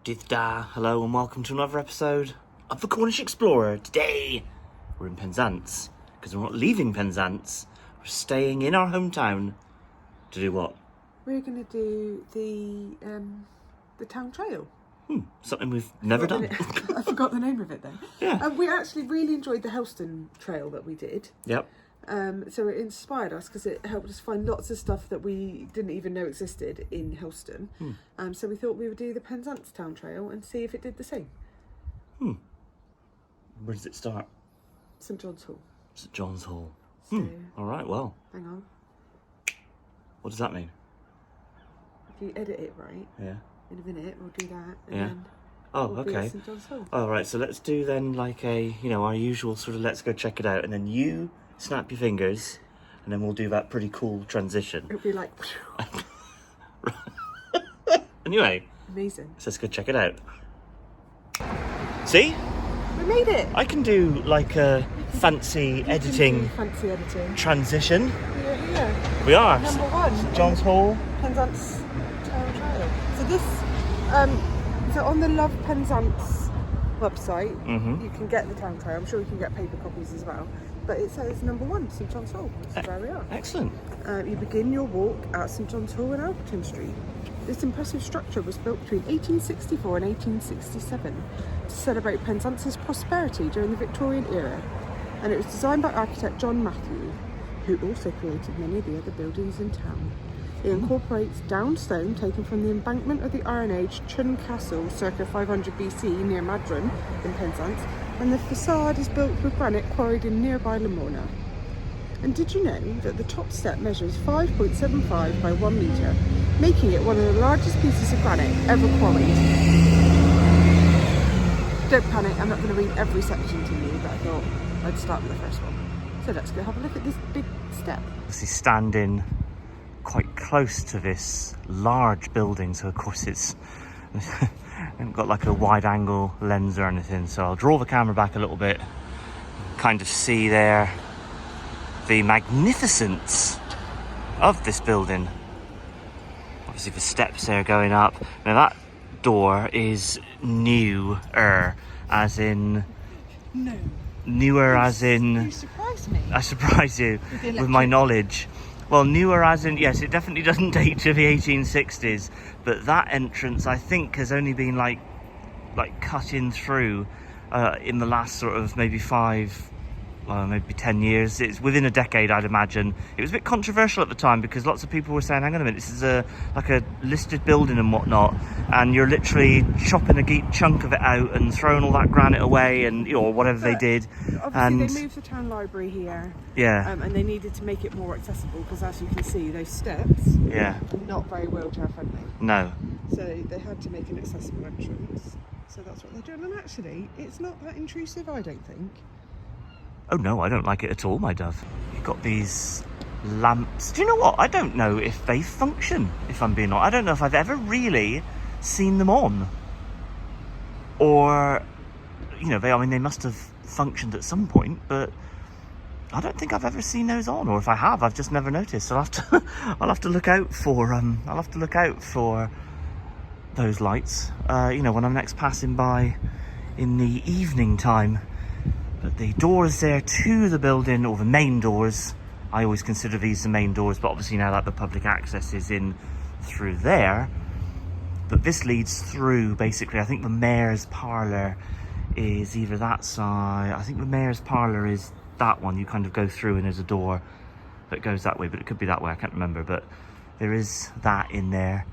Dithda, hello and welcome to another episode of the Cornish Explorer. Today we're in Penzance because we're not leaving Penzance. We're staying in our hometown to do what? We're going to do the town trail. Something we've never done. I forgot the name of it then. Yeah. We actually really enjoyed the Helston trail that we did. Yep. So it inspired us because it helped us find lots of stuff that we didn't even know existed in Helston. So we thought we would do the Penzance town trail and see if it did the same. Where does it start? St John's Hall. St John's Hall. So, All right, well. hang on. What does that mean? If you edit it right, Yeah. in a minute we'll do that. And Yeah. then Oh, we'll be at okay. St John's Hall. All right, so let's do then like our usual sort of let's go check it out, and then you snap your fingers, and then we'll do that pretty cool transition. It'll be like, Anyway, amazing. so let's go check it out. See? We made it! I can do like a fancy editing Fancy editing. transition. Yeah. We are. Number one. St John's Hall. Penzance Town Trail. So this, so on the Love Penzance website, you can get the town trail. I'm sure you can get paper copies as well. But it says number one, St John's Hall. This is where we are. Excellent. You begin your walk at St John's Hall in Alperton Street. This impressive structure was built between 1864 and 1867 to celebrate Penzance's prosperity during the Victorian era. And it was designed by architect John Matthew, who also created many of the other buildings in town. It incorporates down stone taken from the embankment of the Iron Age Chun Castle circa 500 BC near Madron in Penzance, and the facade is built with granite quarried in nearby Lamorna. And did you know that the top step measures 5.75 by 1 metre, making it one of the largest pieces of granite ever quarried? Don't panic, I'm not going to read every section to you, but I thought I'd start with the first one. So let's go have a look at this big step. Obviously standing quite close to this large building, so of course it's I haven't got like a wide angle lens or anything, so I'll draw the camera back a little bit, kind of see there the magnificence of this building. Obviously the steps there going up. Now that door is newer, as in newer as in You surprised me. I surprise you with my knowledge. Well, newer as in, yes, it definitely doesn't date to the 1860s, but that entrance I think has only been like cut in through in the last sort of maybe 10 years. It's within a decade, I'd imagine. It was a bit controversial at the time because lots of people were saying, hang on a minute, this is like a listed building and whatnot, and you're literally chopping a chunk of it out and throwing all that granite away, and or whatever they did. Obviously they moved the town library here, yeah, and they needed to make it more accessible because, as you can see, those steps yeah, are not very wheelchair friendly. no, So they had to make an accessible entrance. So that's what they're doing, and actually it's not that intrusive, I don't think. oh no, I don't like it at all, my dove. You've got these lamps. Do you know what? I don't know if they function, if I'm being honest. I don't know if I've ever really seen them on. Or, they must have functioned at some point, but I don't think I've ever seen those on. Or if I have, I've just never noticed. So I'll have to look out for those lights, when I'm next passing by in the evening time. But the doors there to the building, or the main doors, I always consider these the main doors, but obviously now that the public access is in through there, but this leads through, basically, I think the mayor's parlour is either that side. I think the mayor's parlour is that one. You kind of go through and there's a door that goes that way, but it could be that way, I can't remember, but there is that in there.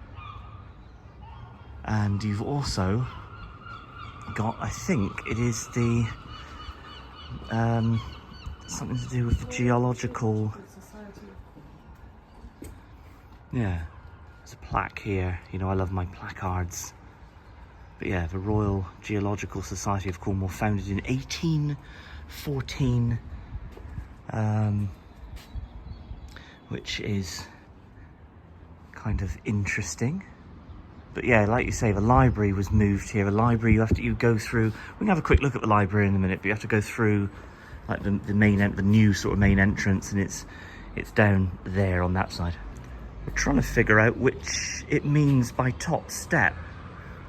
And you've also got, I think it is the something to do with the geological, yeah, there's a plaque here. I love my placards. But yeah, the Royal Geological Society of Cornwall, founded in 1814, which is kind of interesting. But yeah, like you say, the library was moved here. The library, you go through. We can have a quick look at the library in a minute, but you have to go through like the new sort of main entrance, and it's down there on that side. We're trying to figure out which it means by top step.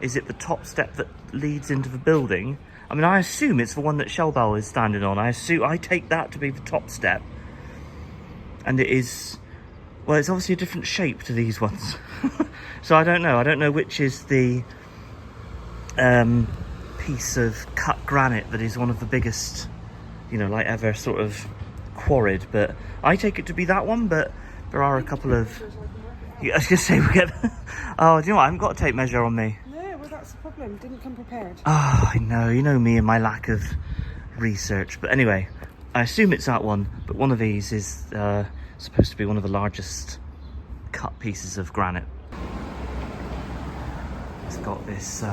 is it the top step that leads into the building? I mean, I assume it's the one that Shellbell is standing on. I take that to be the top step. And it is, well, it's obviously a different shape to these ones. So I don't know. I don't know which is the piece of cut granite that is one of the biggest, you know, like ever sort of quarried. But I take it to be that one, but there are a couple of... I was going to say, we get... Oh, do you know what? I haven't got a tape measure on me. No, well, that's the problem. Didn't come prepared. Oh, I know. You know me and my lack of research. But anyway, I assume it's that one. But one of these is supposed to be one of the largest cut pieces of granite. It's got this,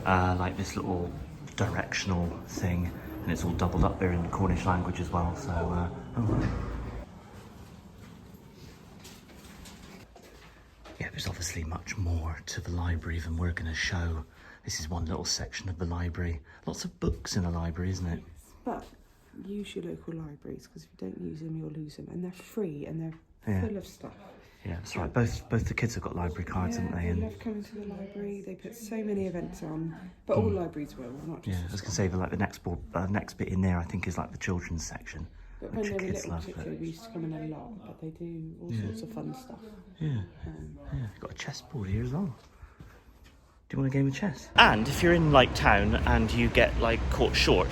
like this little directional thing. And it's all doubled up there in the Cornish language as well. So, oh. Yeah, there's obviously much more to the library than we're going to show. This is one little section of the library. Lots of books in a library, isn't it? But use your local libraries, because if you don't use them, you'll lose them. And they're free and they're full of stuff. Yeah, that's right. Both the kids have got library cards, haven't they? They love coming to the library. They put so many events on, but all libraries will, not just. Yeah, I was going to say, like the next bit in there, I think, is like the children's section. But when they were little, particularly, we used to come in a lot, but they do all sorts of fun stuff. Yeah, you've got a chessboard here as well. Do you want a game of chess? And if you're in like town and you get like caught short,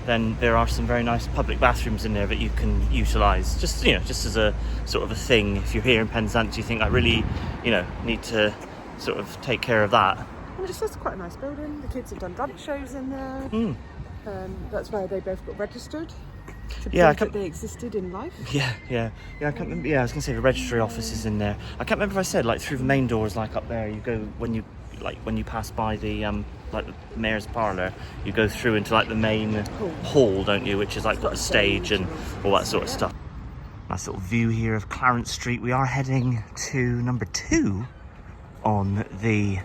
then there are some very nice public bathrooms in there that you can utilise. Just, you know, just as a sort of a thing. If you're here in Penzance, you think I really, you know, need to sort of take care of that. And it's quite a nice building. The kids have done dance shows in there. That's where they both got registered. To prove that they existed in life. Yeah. I can't remember. Yeah, I was going to say the registry office is in there. I can't remember if I said like through the main doors, like up there. You go when you pass by the like the mayor's parlour. You go through into like the main hall, don't you? Which is like got the stage and all that sort of stuff. Nice little view here of Clarence Street. We are heading to number 2 on the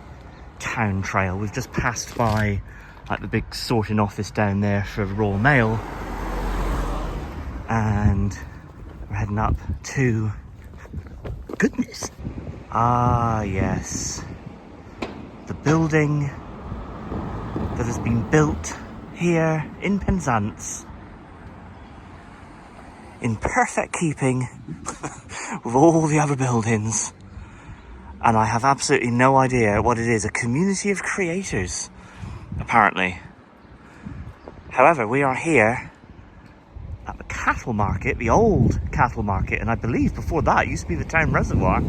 town trail. We've just passed by like the big sorting office down there for Royal Mail. And we're heading up to, goodness, yes, the building that has been built here in Penzance in perfect keeping with all the other buildings. And I have absolutely no idea what it is. A community of creators, apparently. However, we are here at the cattle market, the old cattle market, and I believe before that it used to be the town reservoir.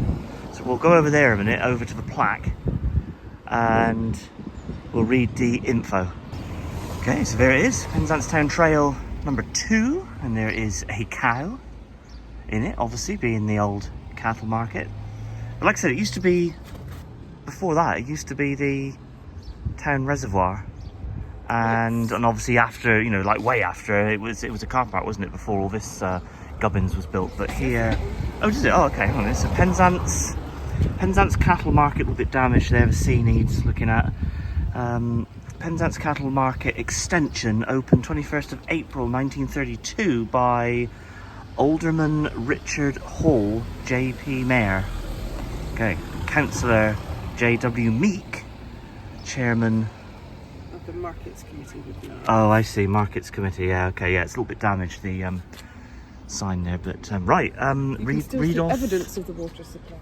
So we'll go over there a minute, over to the plaque, and we'll read the info. Okay, so there it is, Penzance Town Trail number 2, and there is a cow in it, obviously being the old cattle market. But like I said, it used to be, before that, it used to be the town reservoir. And obviously after, you know, like way after, it was a car park, wasn't it, before all this gubbins was built. But here, oh, does it? Oh, okay, hang on. It's a Penzance cattle market, a little bit damaged there. The sea needs looking at. Penzance Cattle Market extension opened 21st of April 1932 by Alderman Richard Hall, J.P. Mayor. Okay, Councillor J.W. Meek, Chairman. The Markets Committee would be. Oh, I see. Markets Committee. Yeah. Okay. Yeah. It's a little bit damaged, the sign there, but right. Read off evidence of the water supply.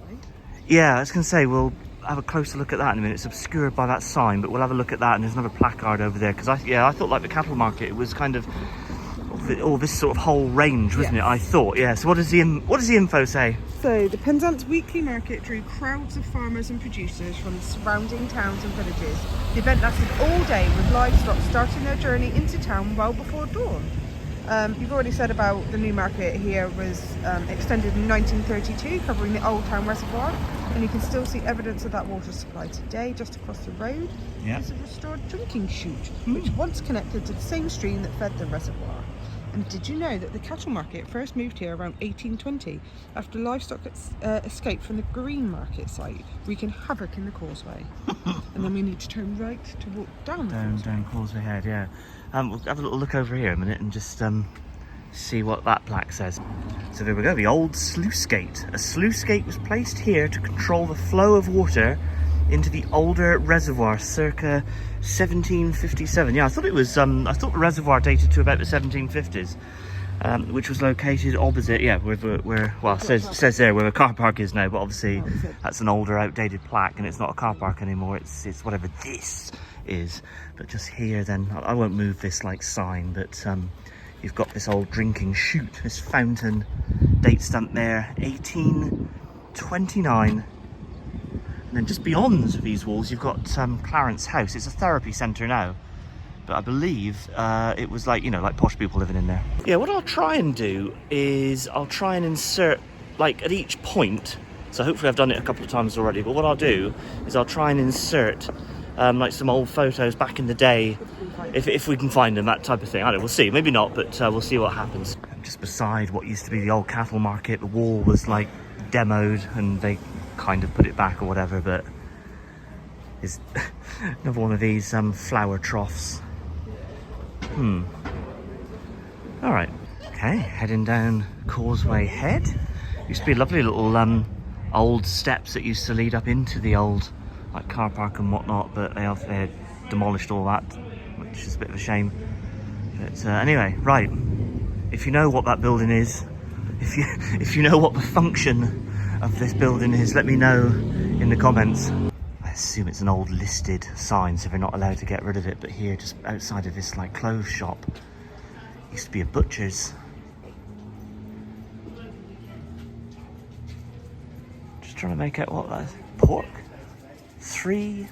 Yeah, I was going to say we'll have a closer look at that in a minute. It's obscured by that sign, but we'll have a look at that. And there's another placard over there because I thought like the cattle market, it was kind of all this sort of whole range, wasn't it? I thought. Yeah. So what does the info say? So the Penzance weekly market drew crowds of farmers and producers from the surrounding towns and villages. The event lasted all day with livestock starting their journey into town well before dawn. You've already said about the new market here was extended in 1932, covering the old town reservoir, and you can still see evidence of that water supply today. Just across the road is a restored drinking chute, which once connected to the same stream that fed the reservoir. And did you know that the cattle market first moved here around 1820 after livestock escaped from the green market site, wreaking havoc in the Causeway? And then we need to turn right to walk down Causeway Head, yeah. We'll have a little look over here a minute and just see what that plaque says. So there we go, the old sluice gate. A sluice gate was placed here to control the flow of water into the older reservoir circa 1757. Yeah, I thought it was, I thought the reservoir dated to about the 1750s, which was located opposite, yeah, where well, it says there where the car park is now, but obviously that's an older, outdated plaque, and it's not a car park anymore, it's whatever this is. But just here then, I won't move this like sign, but you've got this old drinking chute, this fountain, date stamp there, 1829. And then just beyond these walls, you've got Clarence House. It's a therapy centre now, but I believe it was like, you know, like posh people living in there. Yeah, what I'll try and do is I'll try and insert, like at each point, so hopefully I've done it a couple of times already, but what I'll do is I'll try and insert like some old photos back in the day, if we can find them, that type of thing. I don't know, we'll see, maybe not, but we'll see what happens. Just beside what used to be the old cattle market, the wall was like demoed and they kind of put it back or whatever, but is another one of these flower troughs. All right, okay, heading down Causeway Head. Used to be lovely little old steps that used to lead up into the old like car park and whatnot, but they had demolished all that, which is a bit of a shame. But anyway, right, if you know what that building is, if you know what the function of this building is, let me know in the comments. I assume it's an old listed sign, so they're not allowed to get rid of it, but here just outside of this like clothes shop used to be a butcher's. Just trying to make out what that is. Pork? 3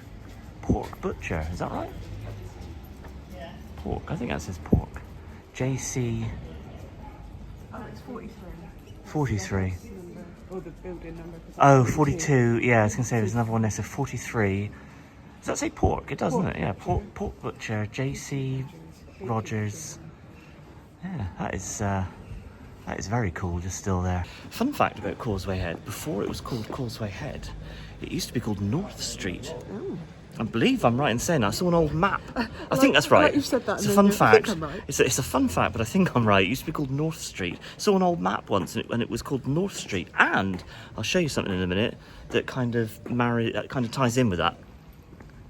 pork butcher, is that right? Pork, I think that says pork. JC. Oh, it's 43. 43. Or the building number. Oh, 42. Yeah, I was going to say there's another one there, so 43. Does that say pork? It does, doesn't it? Yeah, pork butcher, JC Rogers. Yeah, that is very cool, just still there. Fun fact about Causeway Head, before it was called Causeway Head, it used to be called North Street. Oh. I believe I'm right in saying that. I saw an old map. I think that's right. Like you've said that, it's a fun fact. I think I'm right. It's a fun fact, but I think I'm right. It used to be called North Street. Saw an old map once, and it was called North Street. And I'll show you something in a minute that kind of ties in with that.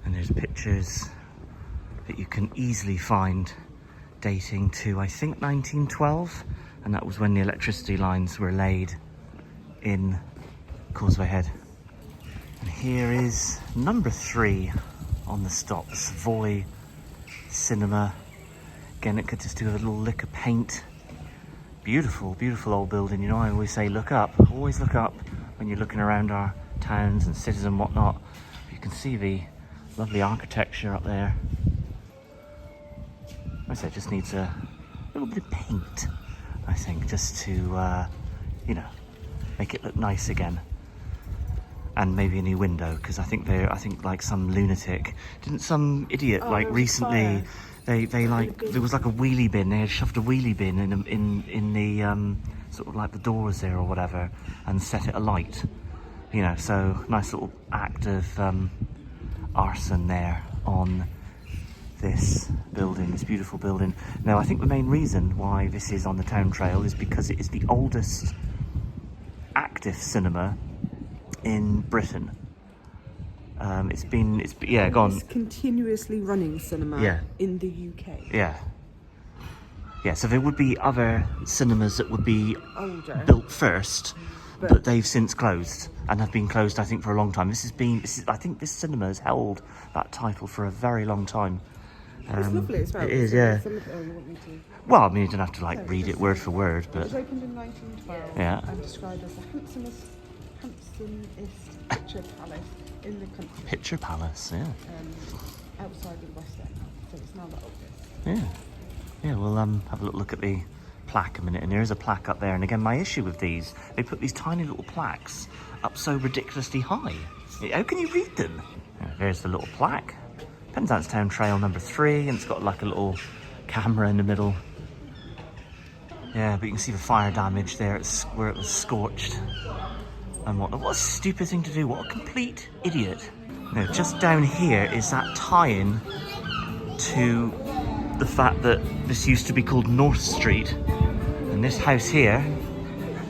And there's pictures that you can easily find dating to, I think, 1912, and that was when the electricity lines were laid in Causeway Head. And here is number 3 on the stop, the Savoy Cinema. Again, it could just do with a little lick of paint. Beautiful, beautiful old building. You know, I always say look up. Always look up when you're looking around our towns and cities and whatnot. You can see the lovely architecture up there. I say it just needs a little bit of paint, I think, just to, you know, make it look nice again. And maybe a new window, because I think like some lunatic, didn't some idiot like recently, they like, there was like a wheelie bin, they had shoved a wheelie bin in the sort of like the doors there or whatever, and set it alight, you know, so nice little act of arson there on this building, this beautiful building. Now I think the main reason why this is on the town trail is because it is the oldest active cinema in Britain. It's continuously running cinema in the UK. Yeah, so there would be other cinemas that would be older, built first, but they've since closed and have been closed, I think, for a long time. I think this cinema has held that title for a very long time. It's lovely as well. It is, yeah. You want me to? Well, I mean, you don't have to like read it word for word, but it was opened in 1912 and described as the handsomest picture palace in the country. Picture palace, yeah. Outside of the West End, so it's now the oldest. Yeah, we'll have a look at the plaque a minute, and there is a plaque up there. And again, my issue with these, they put these tiny little plaques up so ridiculously high. How can you read them? There's the little plaque. Penzance Town Trail number 3, and it's got like a little camera in the middle. Yeah, but you can see the fire damage there where it was scorched. And what a stupid thing to do, what a complete idiot. Now, just down here is that tie-in to the fact that this used to be called North Street. And this house here, I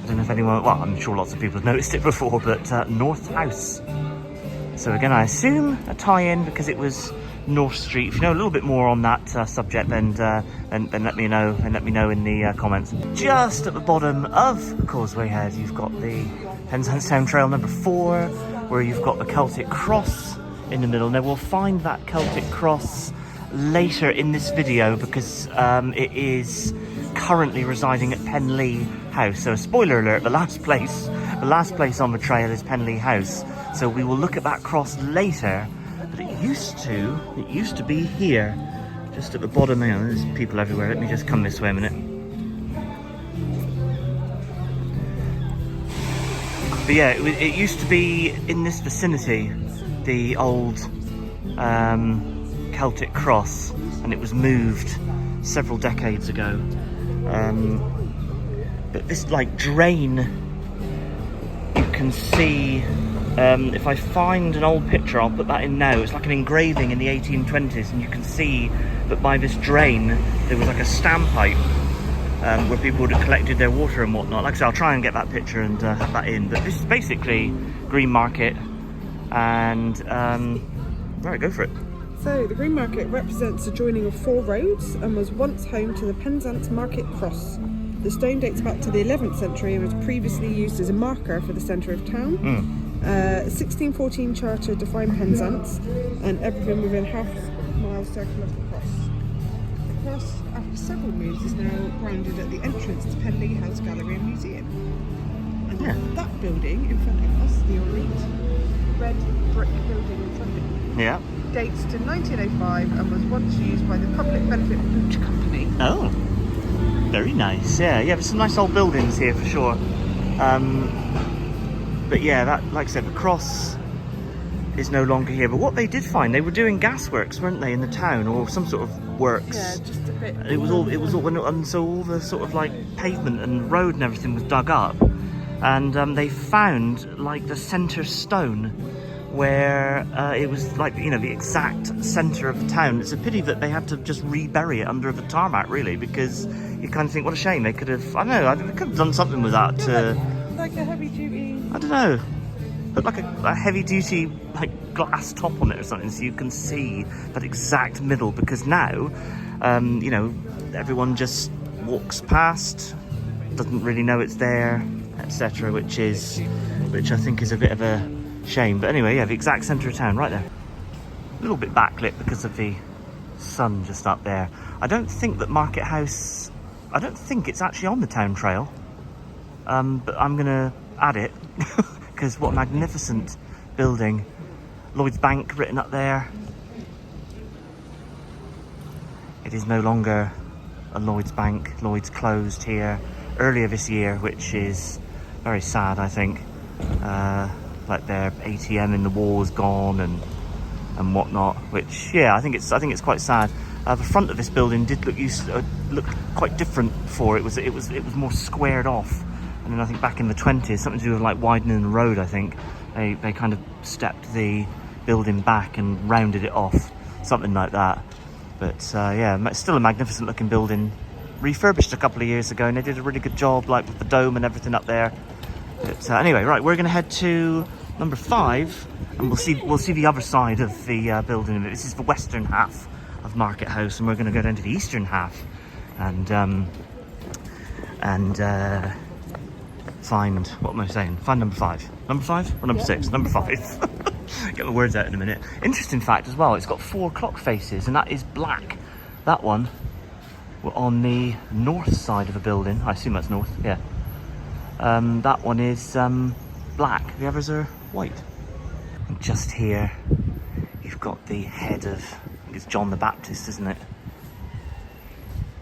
don't know if anyone, well, I'm sure lots of people have noticed it before, but North House. So again, I assume a tie-in because it was North Street. If you know a little bit more on that subject, then let me know, and let me know in the comments. Just at the bottom of Causeway Head, you've got the Penzance Town Trail number 4, where you've got the Celtic Cross in the middle. Now we'll find that Celtic Cross later in this video because it is currently residing at Penlee House. So spoiler alert, the last place on the trail is Penlee House. So we will look at that cross later. But it used to be here, just at the bottom. Hang on, there's people everywhere. Let me just come this way a minute. But yeah, it used to be in this vicinity, the old Celtic Cross, and it was moved several decades ago. But this like drain, you can see, if I find an old picture, I'll put that in now. It's like an engraving in the 1820s, and you can see that by this drain there was like a standpipe where people would have collected their water and whatnot. Like I said, I'll try and get that picture and have that in. But this is basically Green Market, and right, go for it. So the Green Market represents the joining of 4 roads and was once home to the Penzance Market Cross. The stone dates back to the 11th century and was previously used as a marker for the centre of town. 1614 charter defined Penzance and everything within half-mile circle of the cross. The cross, after several moves, is now grounded at the entrance to Penlee House Gallery and Museum. And that building in front of us, the ornate red brick building in front of it, dates to 1905 and was once used by the Public Benefit Boot Company. Oh, very nice. Yeah, there's some nice old buildings here for sure. But yeah, that, like I said, the cross is no longer here. But what they did find, they were doing gasworks, weren't they, in the town, or some sort of works? Yeah, just a bit. It was all, and so all the sort of like pavement and road and everything was dug up, and they found like the centre stone where it was like, you know, the exact centre of the town. It's a pity that they had to just rebury it under the tarmac, really, because you kind of think, what a shame. They could have, I don't know, they could have done something with that to, like a heavy duty, I don't know, put like a heavy duty like glass top on it or something, so you can see that exact middle. Because now, you know, everyone just walks past, doesn't really know it's there, etc. Which I think is a bit of a shame. But anyway, yeah, the exact centre of town, right there. A little bit backlit because of the sun just up there. I don't think that Market House, I don't think it's actually on the town trail. But I'm gonna add it because what a magnificent building. Lloyd's Bank written up there. It is no longer a Lloyd's Bank. Lloyd's closed here earlier this year, which is very sad, I think. Like their ATM in the wall is gone and whatnot, which, yeah, I think it's quite sad. The front of this building did look quite different before. It was more squared off, and then I think back in the 20s, something to do with like widening the road, I think they kind of stepped the building back and rounded it off, something like that. But yeah, it's still a magnificent looking building, refurbished a couple of years ago, and they did a really good job, like with the dome and everything up there. But anyway, right, we're going to head to number 5, and we'll see the other side of the building. This is the western half of Market House, and we're going to go down to the eastern half and find, what am I saying? Find number 5. Number 5 or number 6? Number 5. Get my words out in a minute. Interesting fact as well, it's got 4 clock faces, and that is black. That one, we're on the north side of the building. I assume that's north, yeah. That one is black, the others are white. And just here, you've got the head of, I think it's John the Baptist, isn't it?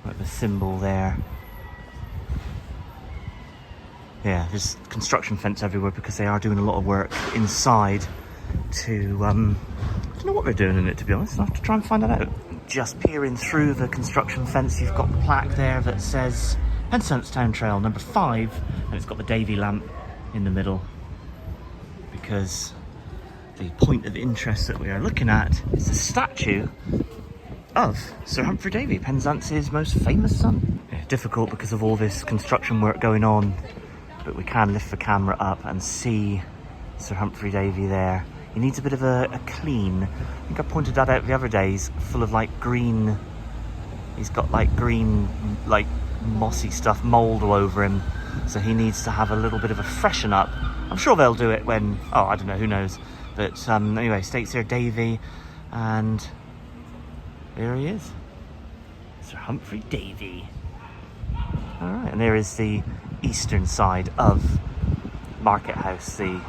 Like the symbol there. Yeah, there's construction fence everywhere because they are doing a lot of work inside to, I don't know what they're doing in it, to be honest. I'll have to try and find that out. Just peering through the construction fence, you've got the plaque there that says Penzance Town Trail number 5, and it's got the Davy lamp in the middle, because the point of interest that we are looking at is the statue of Sir Humphry Davy, Penzance's most famous son. Yeah, difficult because of all this construction work going on, but we can lift the camera up and see Sir Humphry Davy there He needs a bit of a clean. I think I pointed that out the other day. He's full of like green. He's got like green, like mossy stuff, mould all over him. So he needs to have a little bit of a freshen up. I'm sure they'll do it when, oh, I don't know, who knows. But anyway, states here Davy, and there he is. Sir Humphry Davy. All right, and there is the eastern side of Market House, the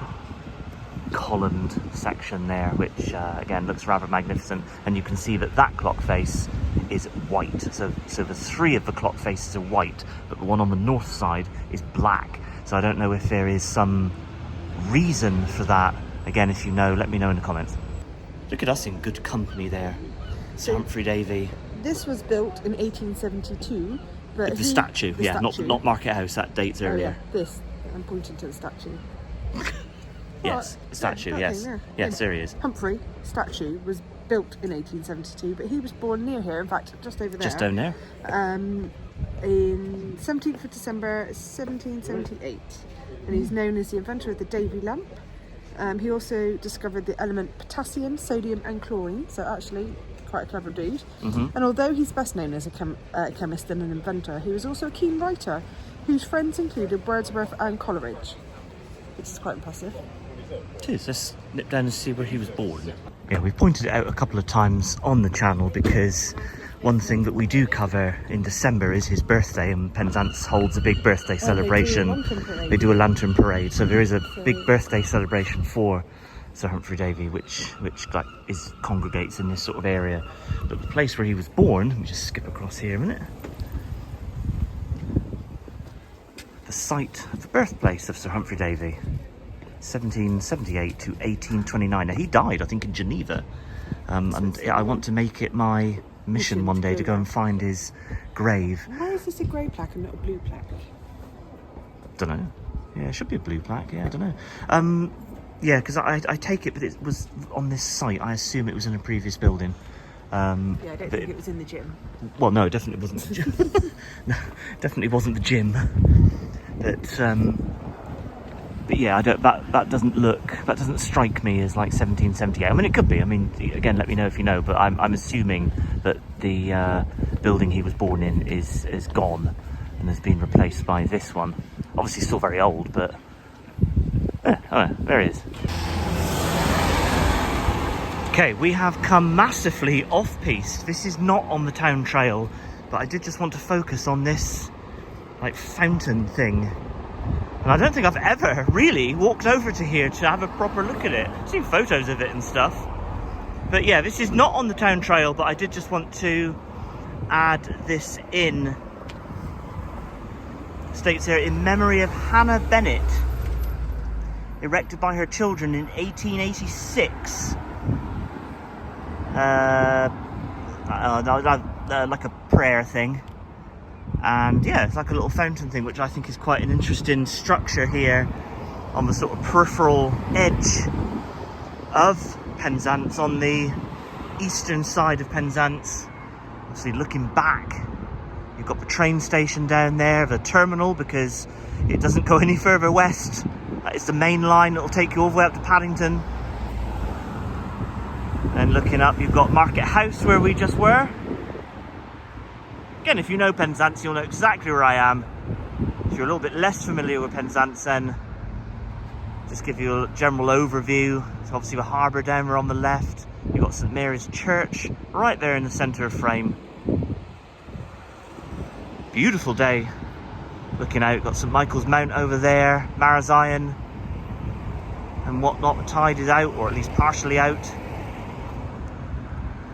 columned section there, which again looks rather magnificent, and you can see that that clock face is white. So the three of the clock faces are white, but the one on the north side is black. So I don't know if there is some reason for that. Again, if you know, let me know in the comments. Look at us in good company there. Sir Humphry Davy. This was built in 1872. But The statue. Not Market House, that dates earlier. Yeah, this. I'm pointing to the statue. Yes, the statue, that yes. thing there. Yes, there he is. Humphry statue was built in 1872, but he was born near here, in fact, just over there. Just down there. In 17th of December 1778. And he's known as the inventor of the Davy lamp. He also discovered the element potassium, sodium and chlorine, so actually quite a clever dude. And although he's best known as a chemist and an inventor, he was also a keen writer, whose friends included Wordsworth and Coleridge, which is quite impressive. It is. Let's nip down and see where he was born. Yeah, we've pointed it out a couple of times on the channel because one thing that we do cover in December is his birthday, and Penzance holds a big birthday celebration. They do a lantern parade, so there is a big birthday celebration for Sir Humphry Davy, which like congregates in this sort of area. But the place where he was born, let me just skip across here a minute. The site of the birthplace of Sir Humphry Davy, 1778 to 1829. Now he died, I think, in Geneva, and I want to make it my mission one day to go and find his grave. Why is this a grey plaque and not a blue plaque? Don't know. Yeah, it should be a blue plaque. Yeah, I don't know. Yeah, because I take it, but it was on this site. I assume it was in a previous building. Yeah, I don't think it was in the gym. Well, no, it definitely wasn't the gym. No, definitely wasn't the gym. But yeah, that doesn't strike me as like 1778. I mean, it could be. I mean, again, let me know if you know. But I'm assuming that the building he was born in is gone and has been replaced by this one. Obviously, still very old, but there he is. Okay, we have come massively off-piste. This is not on the town trail, but I did just want to focus on this like fountain thing. And I don't think I've ever really walked over to here to have a proper look at it. I've seen photos of it and stuff. But yeah, this is not on the town trail, but I did just want to add this in. It states here, in memory of Hannah Bennett, erected by her children in 1886. Like a prayer thing. And yeah, it's like a little fountain thing, which I think is quite an interesting structure here on the sort of peripheral edge of Penzance, on the eastern side of Penzance. Obviously looking back, you've got the train station down there, the terminal, because it doesn't go any further west. It's the main line that will take you all the way up to Paddington. And looking up, you've got Market House, where we just were. Again, if you know Penzance, you'll know exactly where I am. If you're a little bit less familiar with Penzance, then just give you a general overview. So obviously the harbour down there on the left. You've got St Mary's Church right there in the centre of frame. Beautiful day. Looking out, got St Michael's Mount over there, Marazion and whatnot. The tide is out, or at least partially out.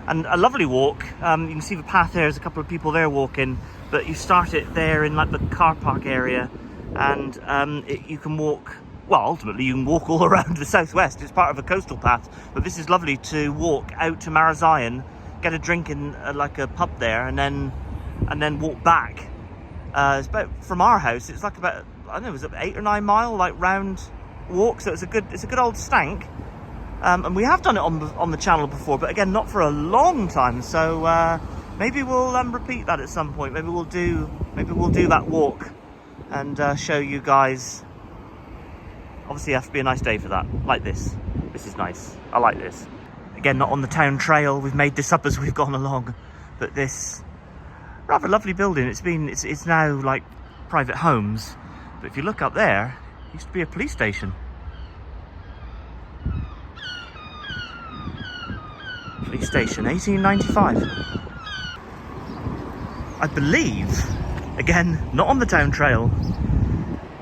And a lovely walk. You can see the path there, there's a couple of people there walking, but you start it there in like the car park area, and you can walk, well, ultimately you can walk all around the southwest. It's part of a coastal path, but this is lovely to walk out to Marazion, get a drink in like a pub there, and then walk back. It's about, from our house, it's like about, I don't know, was it 8 or 9 mile like round walk, so it's a good old stank. And we have done it on the channel before, but again, not for a long time. So maybe we'll repeat that at some point. Maybe we'll do that walk and show you guys Obviously, it has to be a nice day for that. Like this. This is nice. I like this. Again, not on the town trail. We've made this up as we've gone along. But this rather lovely building. It's now like private homes. But if you look up there, it used to be a police station. Police station, 1895. I believe, again, not on the town trail,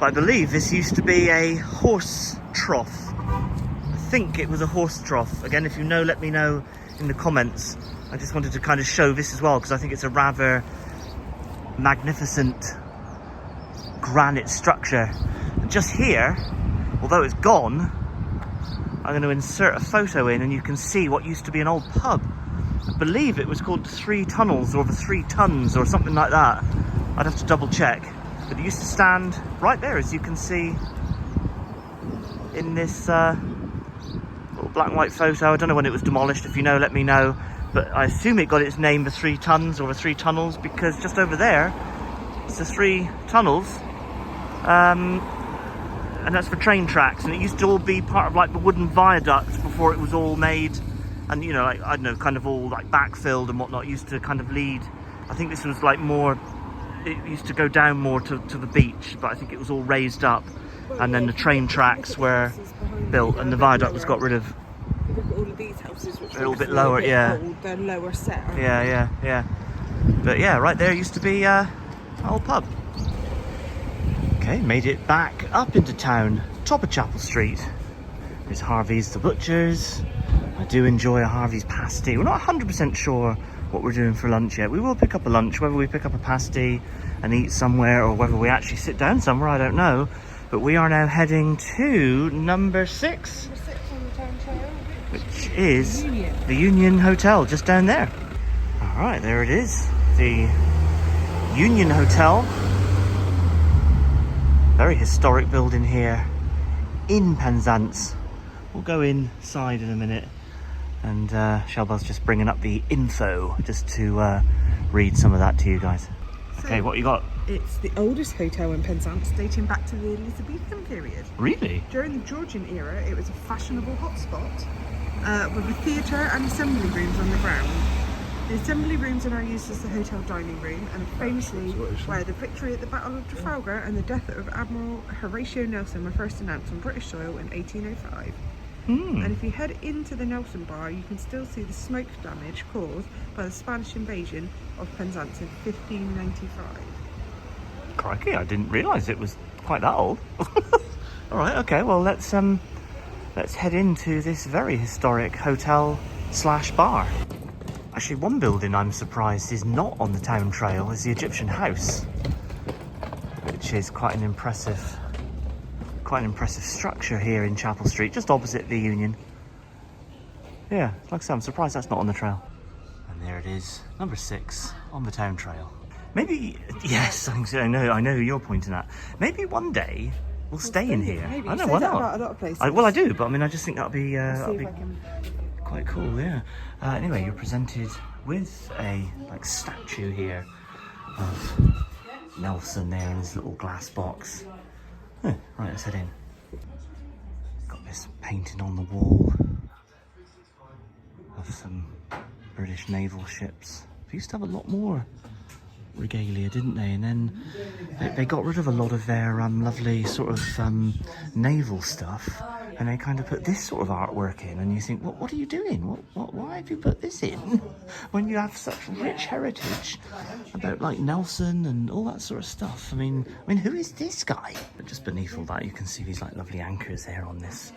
but I believe this used to be a horse trough. I think it was a horse trough. Again, if you know, let me know in the comments. I just wanted to kind of show this as well, because I think it's a rather magnificent granite structure. And just here, although it's gone, I'm going to insert a photo in and you can see what used to be an old pub. I believe it was called the Three Tunnels or the Three Tons or something like that. I'd have to double check. But it used to stand right there, as you can see in this little black and white photo. I don't know when it was demolished. If you know, let me know. But I assume it got its name, the Three Tons or the Three Tunnels, because just over there, it's the Three Tunnels. And that's for train tracks, and it used to all be part of like the wooden viaducts before it was all made, and you know, like, I don't know, kind of all like backfilled and whatnot. It used to kind of lead, I think this was like more, it used to go down more to the beach, but I think it was all raised up, and then the train tracks were built and the viaduct was got rid of. Look at all of these houses, which a little bit lower, yeah. Old, they're lower set. Yeah. But yeah, right there used to be an old pub. Okay, made it back up into town, top of Chapel Street. There's Harvey's the Butcher's. I do enjoy a Harvey's pasty. We're not 100% sure what we're doing for lunch yet. We will pick up a lunch, whether we pick up a pasty and eat somewhere or whether we actually sit down somewhere, I don't know. But we are now heading to number 6, Number 6 on the town trail, which is the Union Hotel, just down there. All right, there it is, the Union Hotel. Very historic building here in Penzance. We'll go inside in a minute, and Shelba's just bringing up the info just to read some of that to you guys. Okay, what you got? It's the oldest hotel in Penzance, dating back to the Elizabethan period. Really? During the Georgian era, it was a fashionable hotspot with a theatre and assembly rooms on the ground. The assembly rooms are now used as the hotel dining room, and famously where the victory at the Battle of Trafalgar and the death of Admiral Horatio Nelson were first announced on British soil in 1805. And if you head into the Nelson bar, you can still see the smoke damage caused by the Spanish invasion of Penzance in 1595. Crikey, I didn't realise it was quite that old. All right, okay, well let's head into this very historic hotel / bar. Actually, one building I'm surprised is not on the town trail is the Egyptian house, which is quite an impressive structure here in Chapel Street, just opposite the Union. Yeah, like I said, I'm surprised that's not on the trail. And there it is, number 6 on the town trail. Maybe, yes, I know who you're pointing at. Maybe one day we'll stay in here. Maybe. I know, You why say that not? about a lot of places. Well, I do, but I mean, I just think that'll be can... quite cool, yeah. Anyway, you're presented with a statue here of Nelson there in his little glass box. Right, let's head in. Got this painting on the wall of some British naval ships. They used to have a lot more regalia, didn't they? And then they got rid of a lot of their lovely sort of naval stuff, and they kind of put this sort of artwork in, and you think, what are you doing? Why have you put this in when you have such rich heritage about like Nelson and all that sort of stuff? I mean, who is this guy? But just beneath all that, you can see these like lovely anchors there on this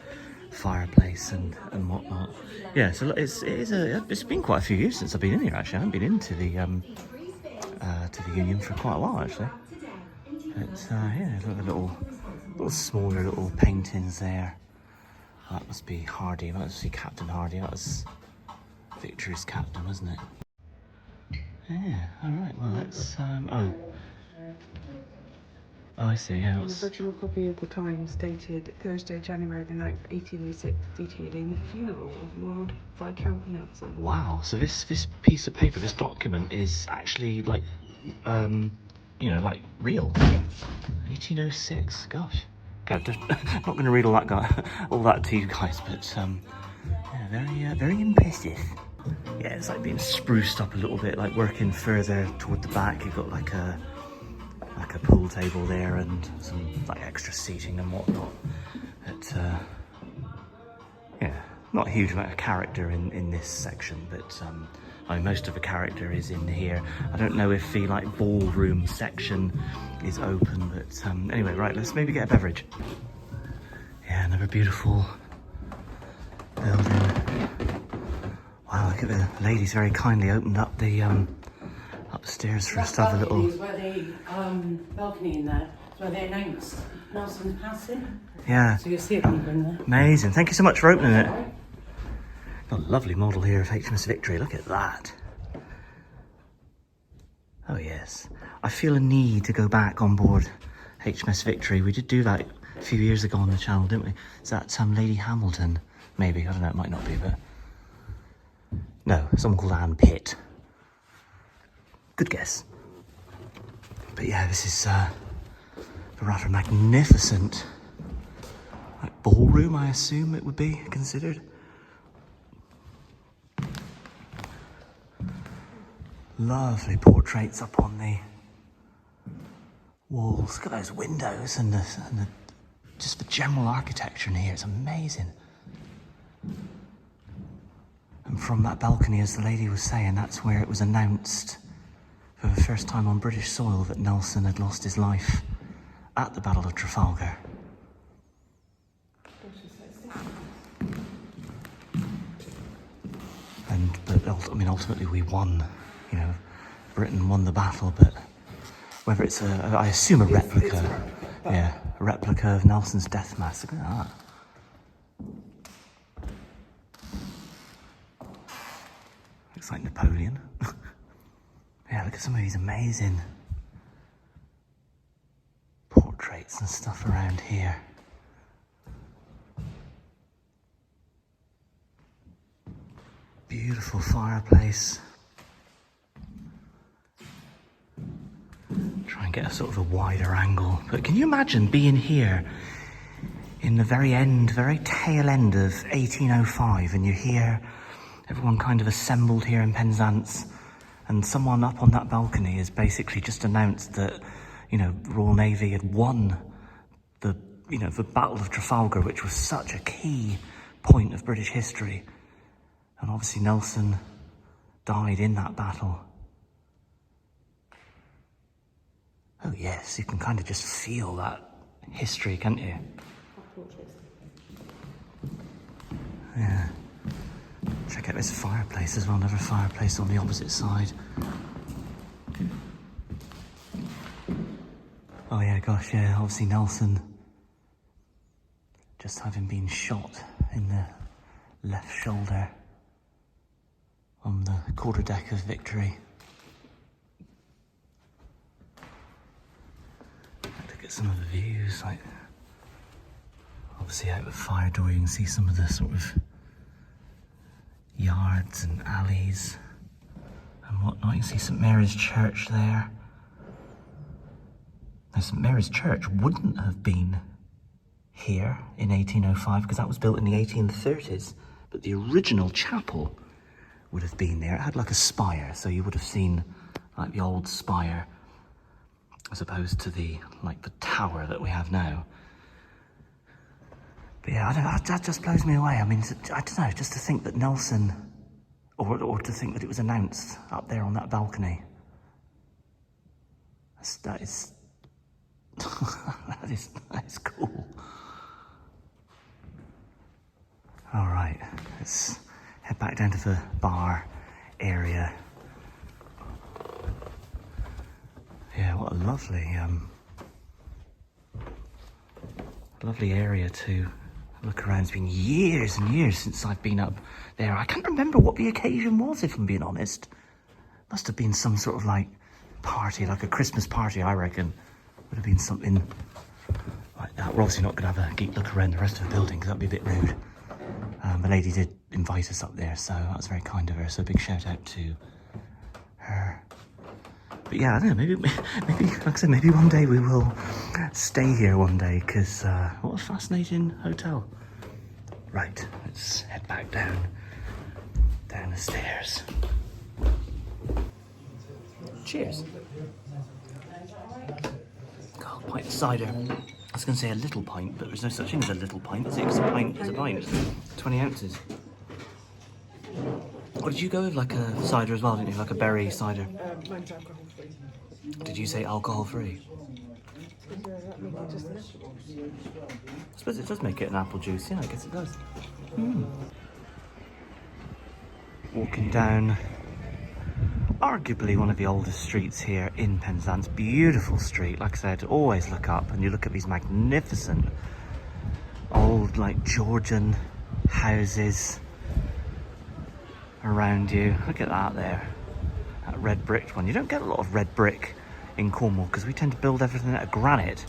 fireplace and whatnot. Yeah, so it's been quite a few years since I've been in here. Actually, I haven't been into the Union for quite a while actually. But yeah, look at the little smaller little paintings there. That must be Hardy. That must be Captain Hardy. That was Victory's captain, wasn't it? Yeah. All right. Well, let's. Oh, I see. Yeah. The original copy of the Times, dated Thursday, January the 9th, 1806, detailing the funeral of Lord Viscount Nelson. Wow. So this piece of paper, this document, is actually like, like real. 1806. Gosh. Just not going to read all that to you guys, but yeah, very impressive. Yeah, it's like being spruced up a little bit, like working further toward the back. You've got like a pool table there and some like extra seating and whatnot. But yeah, not a huge amount of character in this section, but I mean, most of the character is in here. I don't know if the like ballroom section is open, but anyway, right, let's maybe get a beverage. Yeah, another beautiful building. Wow, look at the ladies very kindly opened up the upstairs for us to have a little. Where the balcony in there, where they announced Nelson's passing. Yeah. So you'll see it when you go in there. Amazing. Thank you so much for opening it. Got a lovely model here of HMS Victory. Look at that. Oh yes. I feel a need to go back on board HMS Victory. We did do that a few years ago on the channel, didn't we? Is that Lady Hamilton? Maybe. I don't know. It might not be, but no, someone called Anne Pitt. Good guess. But yeah, this is a rather magnificent like ballroom, I assume it would be considered. Lovely portraits up on the walls. Look at those windows and just the general architecture in here. It's amazing. And from that balcony, as the lady was saying, that's where it was announced for the first time on British soil that Nelson had lost his life at the Battle of Trafalgar. But ultimately we won. You know, Britain won the battle, but whether it's I assume a replica, yeah, a replica of Nelson's death mask. Look at that. Looks like Napoleon. Yeah, look at some of these amazing portraits and stuff around here. Beautiful fireplace. Try and get a sort of a wider angle. But can you imagine being here in the very tail end of 1805, and you hear everyone kind of assembled here in Penzance, and someone up on that balcony has basically just announced that, you know, Royal Navy had won the Battle of Trafalgar, which was such a key point of British history. And obviously Nelson died in that battle. Oh yes, you can kind of just feel that history, can't you? Yeah. Check out this fireplace as well, another fireplace on the opposite side. Oh yeah, gosh, yeah, obviously Nelson, just having been shot in the left shoulder on the quarterdeck of Victory. Look at some of the views, like obviously out the fire door you can see some of the sort of yards and alleys and whatnot. You can see St Mary's Church there. Now St Mary's Church wouldn't have been here in 1805 because that was built in the 1830s, but the original chapel would have been there. It had like a spire, so you would have seen like the old spire as opposed to the tower that we have now. But yeah, that just blows me away. I mean, I don't know, just to think that Nelson, or to think that it was announced up there on that balcony. That is that is cool. All right, let's head back down to the bar area. Yeah, what a lovely area to look around. It's been years and years since I've been up there. I can't remember what the occasion was, if I'm being honest. Must have been some sort of like party, like a Christmas party, I reckon. Would have been something like that. We're obviously not going to have a geek look around the rest of the building because that'd be a bit rude. The lady did invite us up there, so that was very kind of her. So big shout out to her. But But yeah, I don't know, maybe, like I said, maybe one day we will stay here one day, because what a fascinating hotel. Right, let's head back down the stairs. Cheers. God, pint of cider. I was going to say a little pint, but there's no such thing as a little pint, is it? 'Cause a pint is a pint. 20 ounces. What did you go with? Like a cider as well, didn't you? Like a berry cider? Mine's alcohol free. Did you say alcohol free? I suppose it does make it an apple juice, yeah, I guess it does. Walking down arguably one of the oldest streets here in Penzance. Beautiful street, like I said, always look up and you look at these magnificent old, like, Georgian houses around you. Look at that there, that red brick one. You don't get a lot of red brick in Cornwall because we tend to build everything out of granite,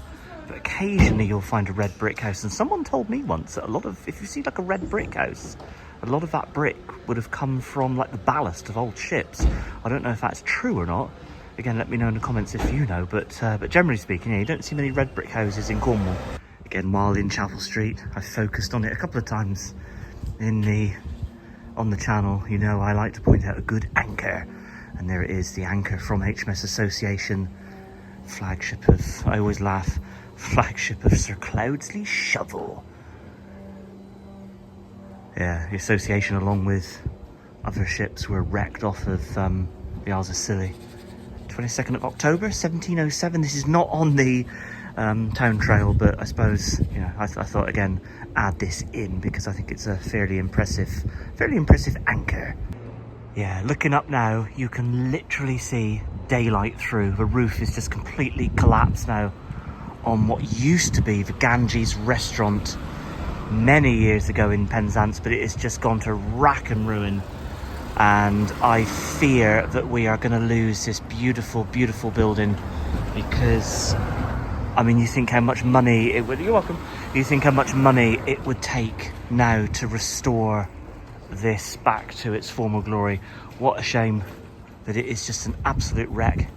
but occasionally you'll find a red brick house. And someone told me once that a lot of, if you see like a red brick house, a lot of that brick would have come from like the ballast of old ships. I don't know if that's true or not. Again, let me know in the comments if you know, but generally speaking, yeah, you don't see many red brick houses in Cornwall. Again, while in Chapel Street, I focused on it a couple of times on the channel. You know, I like to point out a good anchor, and there it is, the anchor from HMS Association, flagship of, I always laugh, flagship of Sir Cloudsley Shovel. Yeah, the Association, along with other ships, were wrecked off of the Isles of Scilly. 22nd of October 1707. This is not on the town trail, but I suppose, you know, I thought again add this in because I think it's a fairly impressive anchor. Yeah, looking up now, you can literally see daylight through. The roof is just completely collapsed now on what used to be the Ganges restaurant many years ago in Penzance, but it has just gone to rack and ruin. And I fear that we are going to lose this beautiful, beautiful building because, I mean, you think how much money it would, you're welcome, you think how much money it would take now to restore this back to its former glory. What a shame that it is just an absolute wreck.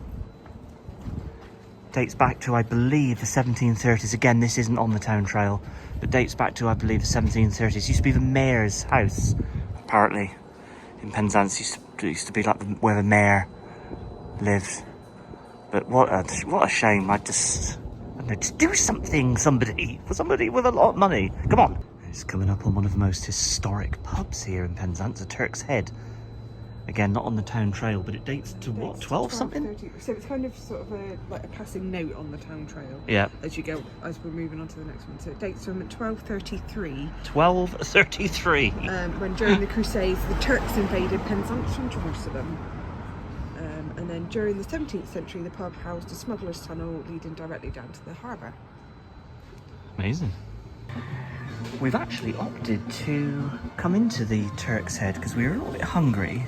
Dates back to, I believe, the 1730s. Again, this isn't on the town trail, but dates back to, I believe, the 1730s. Used to be the mayor's house, apparently, in Penzance. Used to be like where the mayor lived. But what a shame. I just do something, somebody with a lot of money. Come on. It's coming up on one of the most historic pubs here in Penzance, the Turk's Head. Again, not on the town trail, but it dates to what, 12 something? 30. So it's kind of sort of like a passing note on the town trail. Yeah. As we're moving on to the next one. So it dates from 1233. 1233. When during the Crusades, the Turks invaded Penzance from Jerusalem. And then during the 17th century, the pub housed a smuggler's tunnel leading directly down to the harbour. Amazing. We've actually opted to come into the Turk's Head because we were a little bit hungry,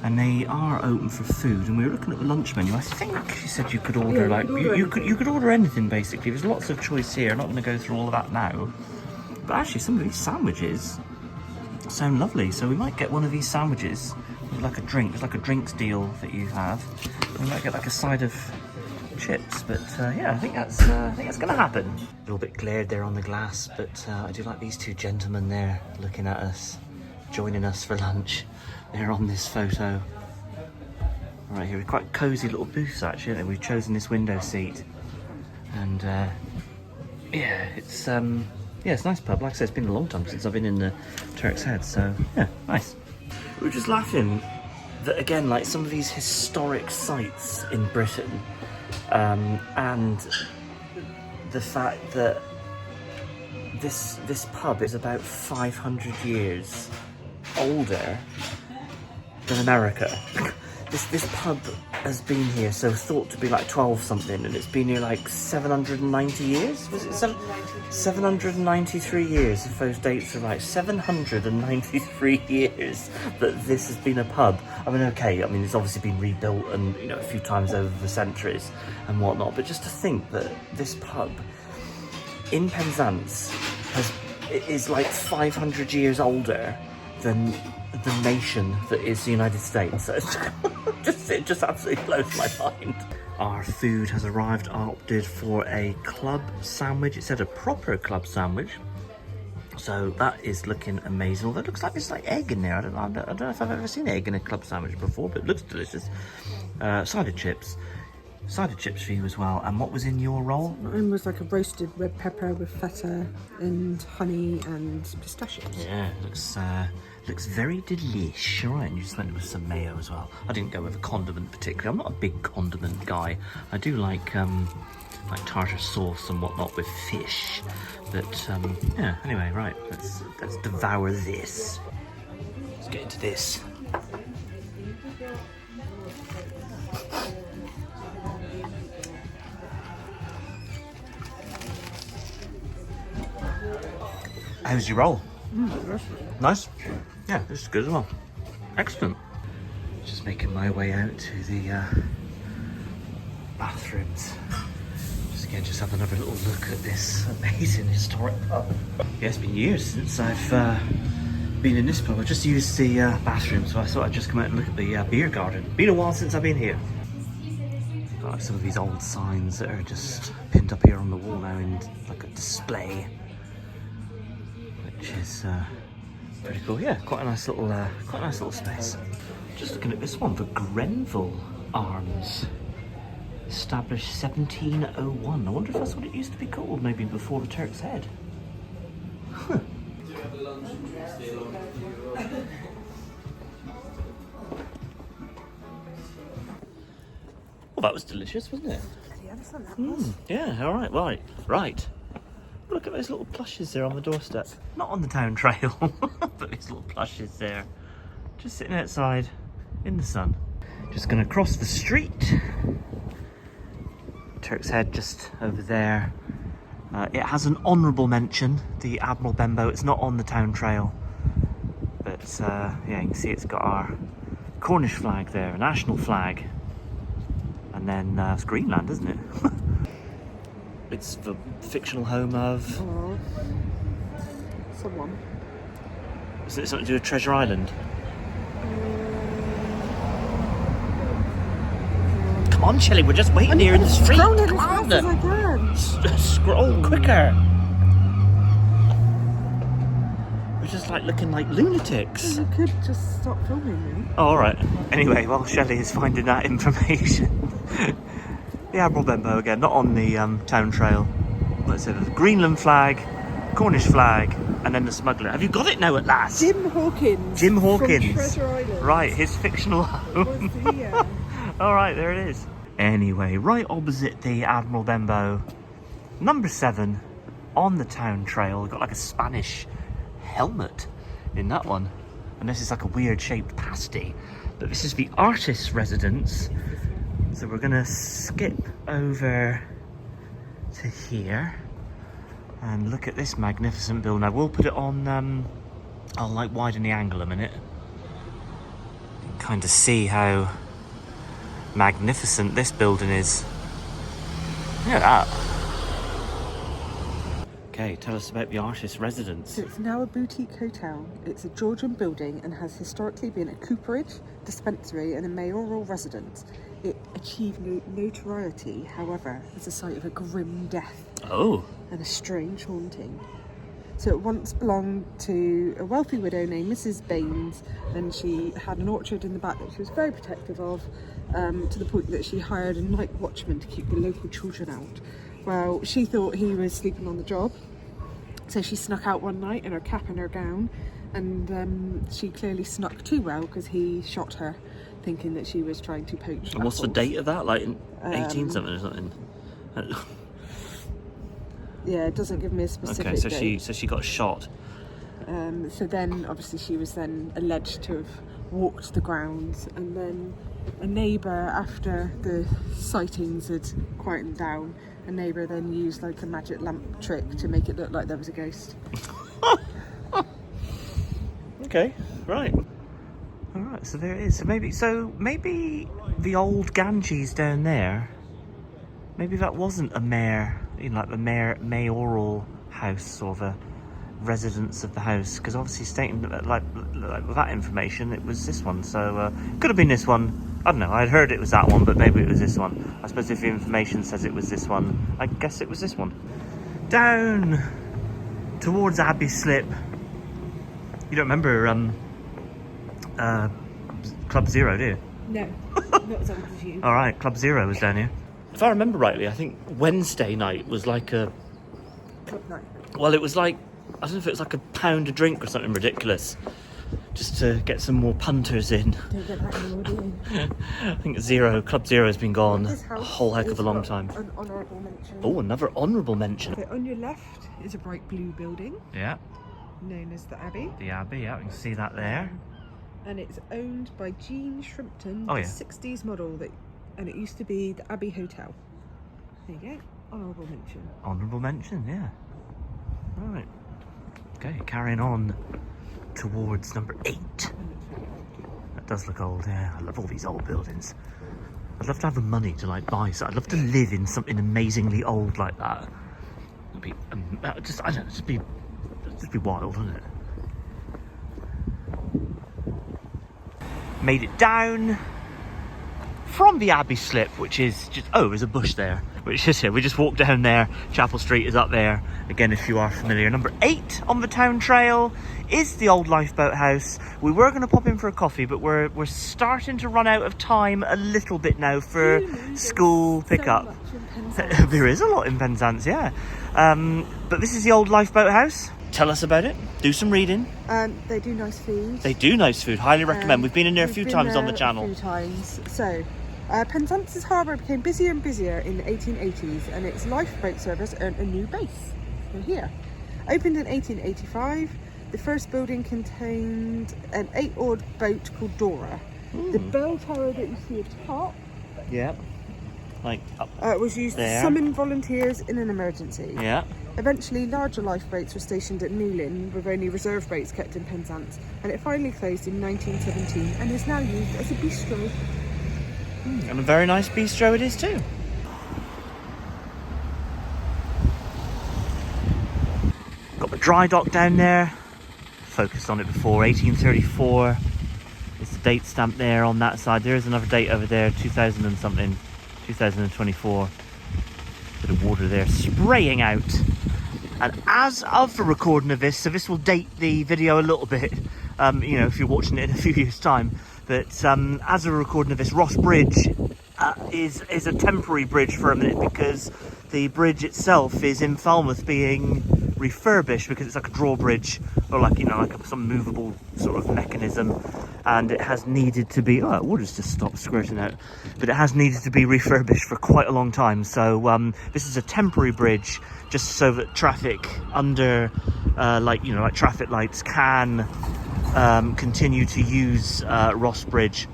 and they are open for food. And we were looking at the lunch menu. I think you said you could order, you could order anything basically. There's lots of choice here. I'm not going to go through all of that now. But actually, some of these sandwiches sound lovely. So we might get one of these sandwiches with like a drink. It's like a drinks deal that you have. We might get like a side of chips, but yeah, I think that's gonna happen. A little bit glared there on the glass, but I do like these two gentlemen there looking at us, joining us for lunch. They're on this photo right here. Quite cosy little booths actually, aren't they? We've chosen this window seat, and yeah, it's a nice pub. Like I said, it's been a long time since I've been in the Turk's Head, so yeah, nice. We were just laughing that again, like some of these historic sites in Britain, and the fact that this pub is about 500 years older than America. This pub has been here, so thought to be like 12 something, and it's been here like 790 years? Was it 793 years, if those dates are right. 793 years that this has been a pub. I mean, okay, I mean, it's obviously been rebuilt and, you know, a few times over the centuries and whatnot, but just to think that this pub in Penzance is like 500 years older than the nation that is the United States. So it just absolutely blows my mind. Our food has arrived. I opted for a club sandwich. It said a proper club sandwich. So that is looking amazing. Although it looks like there's like egg in there. I don't know if I've ever seen egg in a club sandwich before, but it looks delicious. Side of chips for you as well. And what was in your roll? Mine was like a roasted red pepper with feta and honey and pistachios. Yeah, looks very delish. All right, and you just went with some mayo as well. I didn't go with a condiment particularly. I'm not a big condiment guy. I do like tartar sauce and whatnot with fish. But yeah, anyway, right, let's devour this. Let's get into this. How's your roll? Nice? Yeah, this is good as well. Excellent. Just making my way out to the bathrooms. Just have another little look at this amazing historic pub. Yeah, it's been years since I've been in this pub. I just used the bathroom, so I thought I'd just come out and look at the beer garden. Been a while since I've been here. Got like some of these old signs that are just pinned up here on the wall now in like a display, which is pretty cool. Yeah, quite a nice little space. Just looking at this one, the Grenville Arms. Established 1701. I wonder if that's what it used to be called, maybe before the Turk's Head. Huh. Well, that was delicious, wasn't it? Yeah, all right, right. Look at those little plushes there on the doorstep. Not on the town trail, but these little plushes there. Just sitting outside in the sun. Just gonna cross the street. Turk's Head just over there. It has an honourable mention, the Admiral Benbow. It's not on the town trail, but yeah, you can see it's got our Cornish flag there, a national flag, and then it's Greenland, isn't it? It's the fictional home of someone. Is it something to do with Treasure Island? Come on, Shelley, we're just waiting here in the street. Come on, scroll quicker. We're just like looking like lunatics. You could just stop filming me. Oh, all right. Anyway, while Shelley is finding that information, the Admiral Benbow again, not on the town trail. Let's say the Greenland flag, Cornish flag, and then the smuggler. Have you got it now at last? Jim Hawkins. From Treasure Island. Right, his fictional home. All right, there it is. Anyway, right opposite the Admiral Benbow, number 7 on the town trail. Got like a Spanish helmet in that one, and this is like a weird shaped pasty. But this is the artist's residence, so we're gonna skip over to here and look at this magnificent building. Now we'll put it on. I'll like widen the angle a minute. You can kind of see how magnificent this building is. Look at that. Okay, tell us about the artist's residence. So it's now a boutique hotel. It's a Georgian building and has historically been a cooperage, dispensary and a mayoral residence. It achieved notoriety, however, as a site of a grim death. Oh. And a strange haunting. So it once belonged to a wealthy widow named Mrs. Baines, and she had an orchard in the back that she was very protective of, to the point that she hired a night watchman to keep the local children out. Well, she thought he was sleeping on the job, so she snuck out one night in her cap and her gown, and she clearly snuck too well because he shot her, thinking that she was trying to poach. And what's the date of that? Like in 18 something or something? Yeah, it doesn't give me a specific Okay, date. so she got shot. So then, obviously, she was then alleged to have walked the grounds, and then a neighbour, after the sightings had quietened down, a neighbour then used like a magic lamp trick to make it look like there was a ghost. Okay, right. All right, so there it is. So maybe the old Ganges down there, maybe that wasn't a mayor, you know, like the mayoral house, or the residence of the house, because obviously stating that, like with that information, it was this one. So could have been this one. I don't know. I'd heard it was that one, but maybe it was this one. I suppose if the information says it was this one, I guess it was this one. Down towards Abbey Slip. You don't remember Club Zero, do you? No, not as old as you. All right, Club Zero was down here. If I remember rightly, I think Wednesday night was like a... Club night. Well, it was like, I don't know if it was like £1 a drink or something ridiculous, just to get some more punters in. Don't get that anymore, do you? I think Club Zero has been gone a whole heck of a long time. An honourable mention. Oh, another honourable mention. So on your left is a bright blue building, Yeah, known as the Abbey. the Abbey, yeah, we can see that there. And it's owned by Jean Shrimpton, Oh, the yeah. 60s model, and it used to be the Abbey Hotel. There you go, honourable mention. Honourable mention, yeah. All right. Okay, carrying on towards number 8. That does look old, yeah. I love all these old buildings. I'd love to have the money to like buy, so I'd love to live in something amazingly old like that. It'd be just, I don't know, it'd be wild, wouldn't it? Made it down from the Abbey Slip, which is just, oh, there's a bush there, which is here. We just walked down there. Chapel Street is up there. Again, if you are familiar. Number 8 on the town trail is the old lifeboat house. We were going to pop in for a coffee, but we're starting to run out of time a little bit now for school pickup. There is a lot in Penzance, yeah. But this is the old lifeboat house. Tell us about it. Do some reading. They do nice food. They do nice food. Highly recommend. We've been in there a few times on the channel. A few times. So, Penzance's harbour became busier and busier in the 1880s, and its lifeboat service earned a new base. We're here. Opened in 1885, the first building contained an 8-oared boat called Dora. The bell tower that you see atop, Yeah. Like up was used there. to summon volunteers in an emergency. Yeah. Eventually, larger lifeboats were stationed at Newlyn, with only reserve boats kept in Penzance, and it finally closed in 1917 and is now used as a bistro. And a very nice bistro it is too. Got the dry dock down there. Focused on it before, 1834. It's the date stamp there on that side. There is another date over there, 2000 and something, 2024. Bit of water there spraying out. And as of the recording of this, so this will date the video a little bit, you know, if you're watching it in a few years' time. But as of the recording of this, Ross Bridge is a temporary bridge for a minute, because the bridge itself is in Falmouth being refurbished, because it's like a drawbridge, or like, you know, like some movable sort of mechanism, and it has needed to be, oh, water's just stopped squirting out, but it has needed to be refurbished for quite a long time. So this is a temporary bridge, just so that traffic under like, you know, like traffic lights can continue to use Ross Bridge,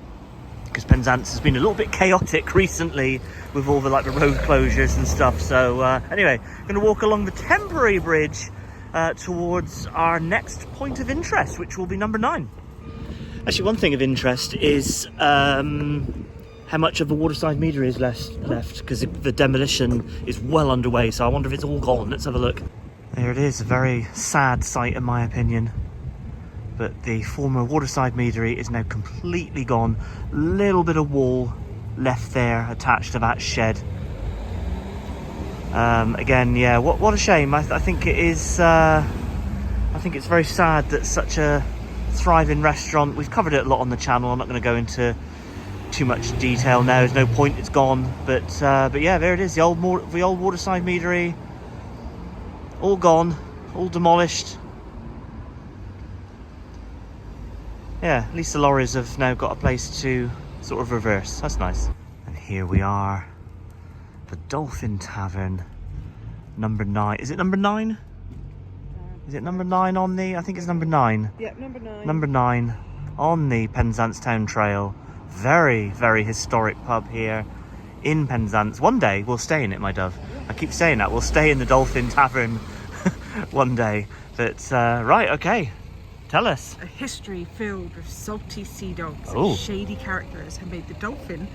because Penzance has been a little bit chaotic recently with all the like the road closures and stuff. So anyway, going to walk along the temporary bridge towards our next point of interest, which will be number 9. Actually, one thing of interest is how much of the waterside meter is left, because the demolition is well underway, so I wonder if it's all gone. Let's have a look. There it is, a very sad sight in my opinion. But the former waterside meadery is now completely gone. Little bit of wall left there attached to that shed. Again, yeah, what a shame. I think it is. I think it's very sad that such a thriving restaurant. We've covered it a lot on the channel. I'm not going to go into too much detail now. There's no point. It's gone. But yeah, there it is. The old waterside meadery. All gone. All demolished. Yeah, at least the lorries have now got a place to sort of reverse. That's nice. And here we are, the Dolphin Tavern, number 9. Is it number 9? Is it number 9 on the? I think it's number 9. Yep, number 9. Number 9 on the Penzance Town Trail. Very, very historic pub here in Penzance. One day we'll stay in it, my dove. I keep saying that. We'll stay in the Dolphin Tavern one day. But right, okay. Tell us. A history filled with salty sea dogs Oh. and shady characters have made the Dolphin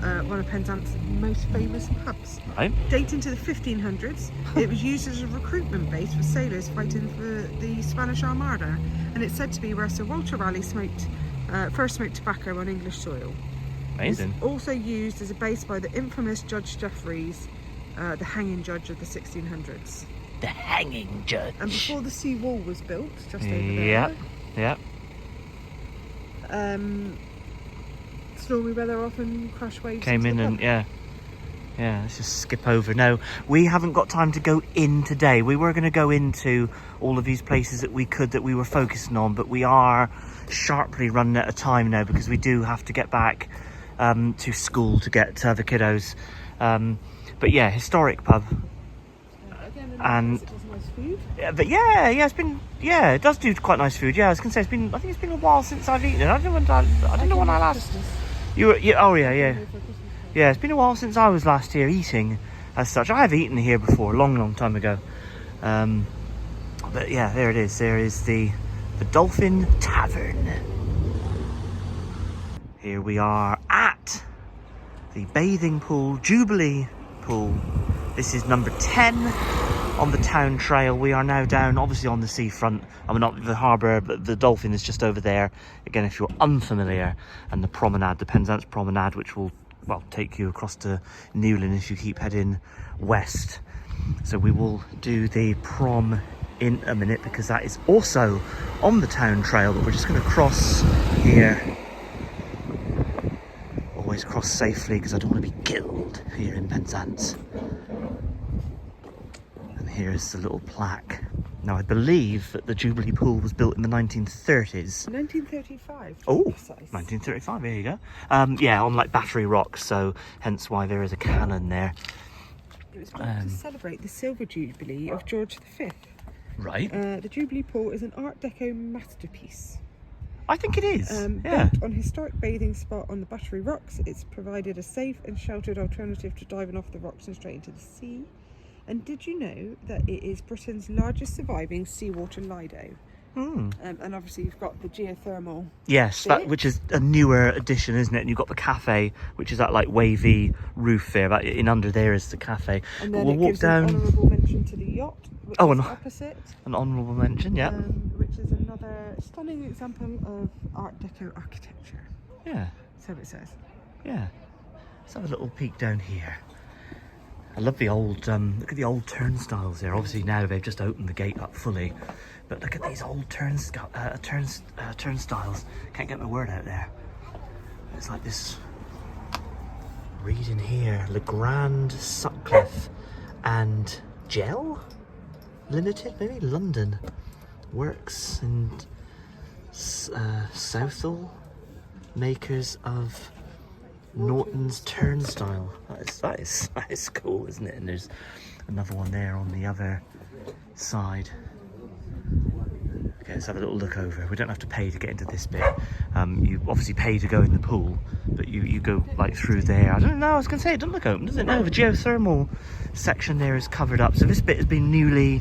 one of Penzance's most famous pubs. Right. Dating to the 1500s, it was used as a recruitment base for sailors fighting for the Spanish Armada, and it's said to be where Sir Walter Raleigh first smoked tobacco on English soil. Amazing. It's also used as a base by the infamous Judge Jeffreys, the hanging judge of the 1600s. The hanging judge. And before the sea wall was built, just over Yeah, there. yeah. Stormy weather often crash waves. Came into in the and pub. yeah, let's just skip over. No, we haven't got time to go in today. We were going to go into all of these places that we were focusing on, but we are sharply running out of time now because we do have to get back to school to get the kiddos. But yeah, historic pub. Again, And it does nice food. yeah, but it does do quite nice food. Yeah, I was gonna say I think it's been a while since I've eaten it. I don't know when I last. Oh yeah. Yeah, it's been a while since I was last here eating as such. I have eaten here before, a long time ago. But yeah, there it is. There is the Dolphin Tavern. Here we are at the bathing pool, Jubilee Pool. This is number 10 on the town trail. We are now down, obviously, on the seafront. I mean, not the harbour, but the Dolphin is just over there. Again, if you're unfamiliar, and the promenade, the Penzance promenade, which will, well, take you across to Newlyn if you keep heading west. So we will do the prom in a minute because that is also on the town trail, but we're just going to cross here. Always cross safely because I don't want to be killed here in Penzance. And here's the little plaque. Now I believe that the Jubilee Pool was built in the 1930s. 1935. Oh, precise. 1935, there you go. Yeah, on like battery rocks, so hence why there is a cannon there. It was built to celebrate the Silver Jubilee of George V. Right. The Jubilee Pool is an Art Deco masterpiece. I think it is. Yeah. Built on historic bathing spot on the Battery Rocks, it's provided a safe and sheltered alternative to diving off the rocks and straight into the sea. And did you know that it is Britain's largest surviving seawater lido? And obviously you've got the geothermal. Yes, that, which is a newer addition, isn't it? And you've got the cafe, which is that like wavy roof there. But in under there is the cafe. And then we'll walk down. An honourable mention to the yacht, which is opposite. An honourable mention, yeah. Which is another stunning example of Art Deco architecture. Yeah. So it says. Yeah. Let's have a little peek down here. I love the old, look at the old turnstiles there. Obviously now they've just opened the gate up fully. But look at these old turnstiles. Can't get my word out there. It's like this, reading here, Legrand, Sutcliffe and Gel Limited, maybe London. Works and Southall, makers of Norton's turnstile. That is cool, isn't it? And there's another one there on the other side. Okay, let's have a little look over. We don't have to pay to get into this bit. You obviously pay to go in the pool, but you go like through there. I don't know, I was going to say, it doesn't look open, does it? No, the geothermal section there is covered up. So this bit has been newly,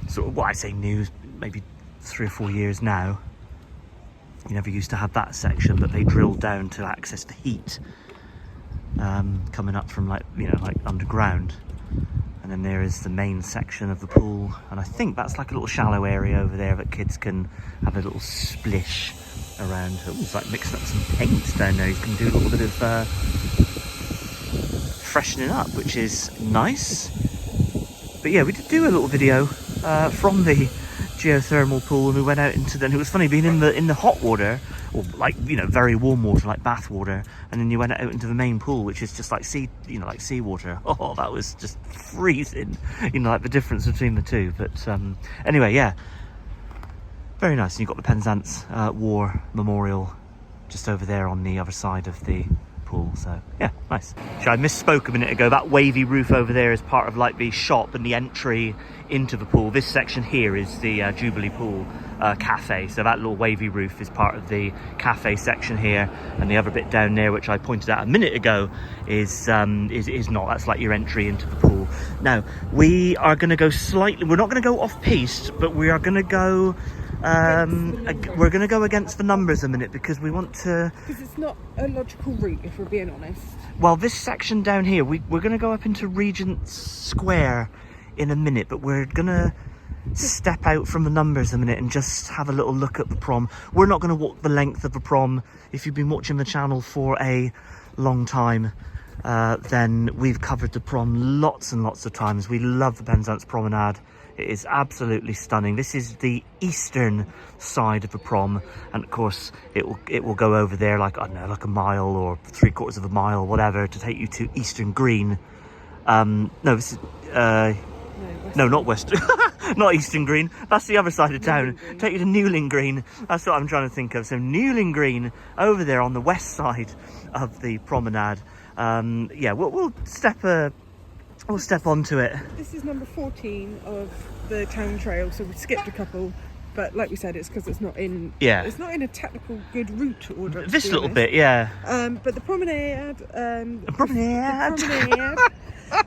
sort of, what I say new, maybe 3 or 4 years now. You never used to have that section, but they drilled down to access the heat coming up from like underground. And then there is the main section of the pool, and I think that's like a little shallow area over there that kids can have a little splish around. Oh, it's like mixing up some paints down there. You can do a little bit of freshening up, which is nice. But yeah, we did do a little video from the geothermal pool, and we went out into. Then it was funny being in the hot water, or like very warm water, like bath water, and then you went out into the main pool, which is just like like seawater. Oh, that was just freezing. Like the difference between the two. But anyway, yeah, very nice. And you've got the Penzance War Memorial just over there on the other side of the pool. So yeah, nice. So I misspoke a minute ago. That wavy roof over there is part of like the shop and the entry into the pool. This section here is the Jubilee Pool cafe. So that little wavy roof is part of the cafe section here, and the other bit down there, which I pointed out a minute ago, is not. That's like your entry into the pool. Now we are going to go slightly. We're not going to go off piste, but we are going to go We're going to go against the numbers a minute because we want to... Because it's not a logical route, if we're being honest. Well, this section down here, we're going to go up into Regent Square in a minute, but we're going to step out from the numbers a minute and just have a little look at the prom. We're not going to walk the length of the prom. If you've been watching the channel for a long time, then we've covered the prom lots and lots of times. We love the Penzance promenade. It is absolutely stunning. This is the eastern side of the prom, and of course it will go over there like, I don't know, like a mile or 3/4 of a mile, whatever, to take you to Eastern Green. No, this is no, not West, not Eastern Green. That's the other side of town. Take you to Newling Green. That's what I'm trying to think of. So Newling Green over there on the west side of the promenade. Yeah, we'll step onto it. This is number 14 of the town trail, so we've skipped a couple. But like we said, it's because it's not in. Yeah. It's not in a technical good route order. This little bit, yeah. But the promenade.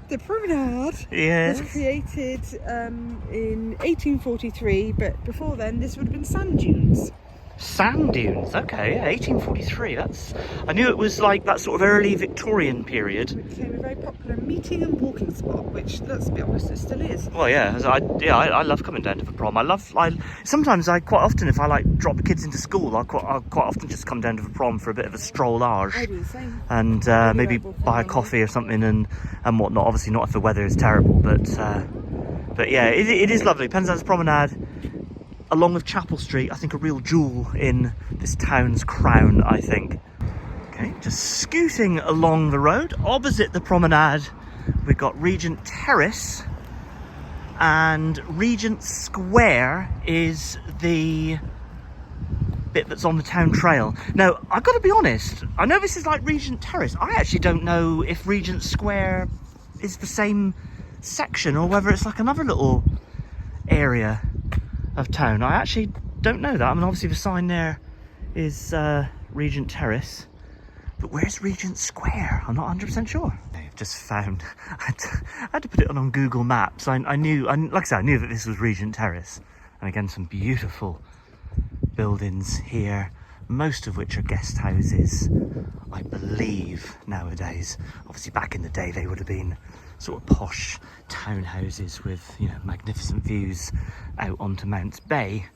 The promenade yes. was created in 1843, but before then this would have been sand dunes. Sand dunes, okay, yeah, 1843, that's... I knew it was like that sort of early Victorian period. It became a very popular meeting and walking spot, which, let's be honest, it still is. Well, yeah, I love coming down to the prom. Sometimes quite often, if I like drop the kids into school, I'll quite often just come down to the prom for a bit of a strollage. I do the same. And maybe buy a coffee or something and whatnot. Obviously not if the weather is terrible, but yeah, it is lovely. Penzance Promenade, along with Chapel Street, I think a real jewel in this town's crown, I think. Okay, just scooting along the road, opposite the promenade, we've got Regent Terrace, and Regent Square is the bit that's on the town trail. Now, I've got to be honest, I know this is like Regent Terrace. I actually don't know if Regent Square is the same section or whether it's like another little area of town. I actually don't know that. I mean, obviously the sign there is Regent Terrace, but where's Regent Square? I'm not 100% sure. I've just found, I had to put it on Google Maps. I knew, like I said, I knew that this was Regent Terrace. And again, some beautiful buildings here, most of which are guest houses, I believe, nowadays. Obviously back in the day they would have been sort of posh townhouses with, you know, magnificent views out onto Mounts Bay.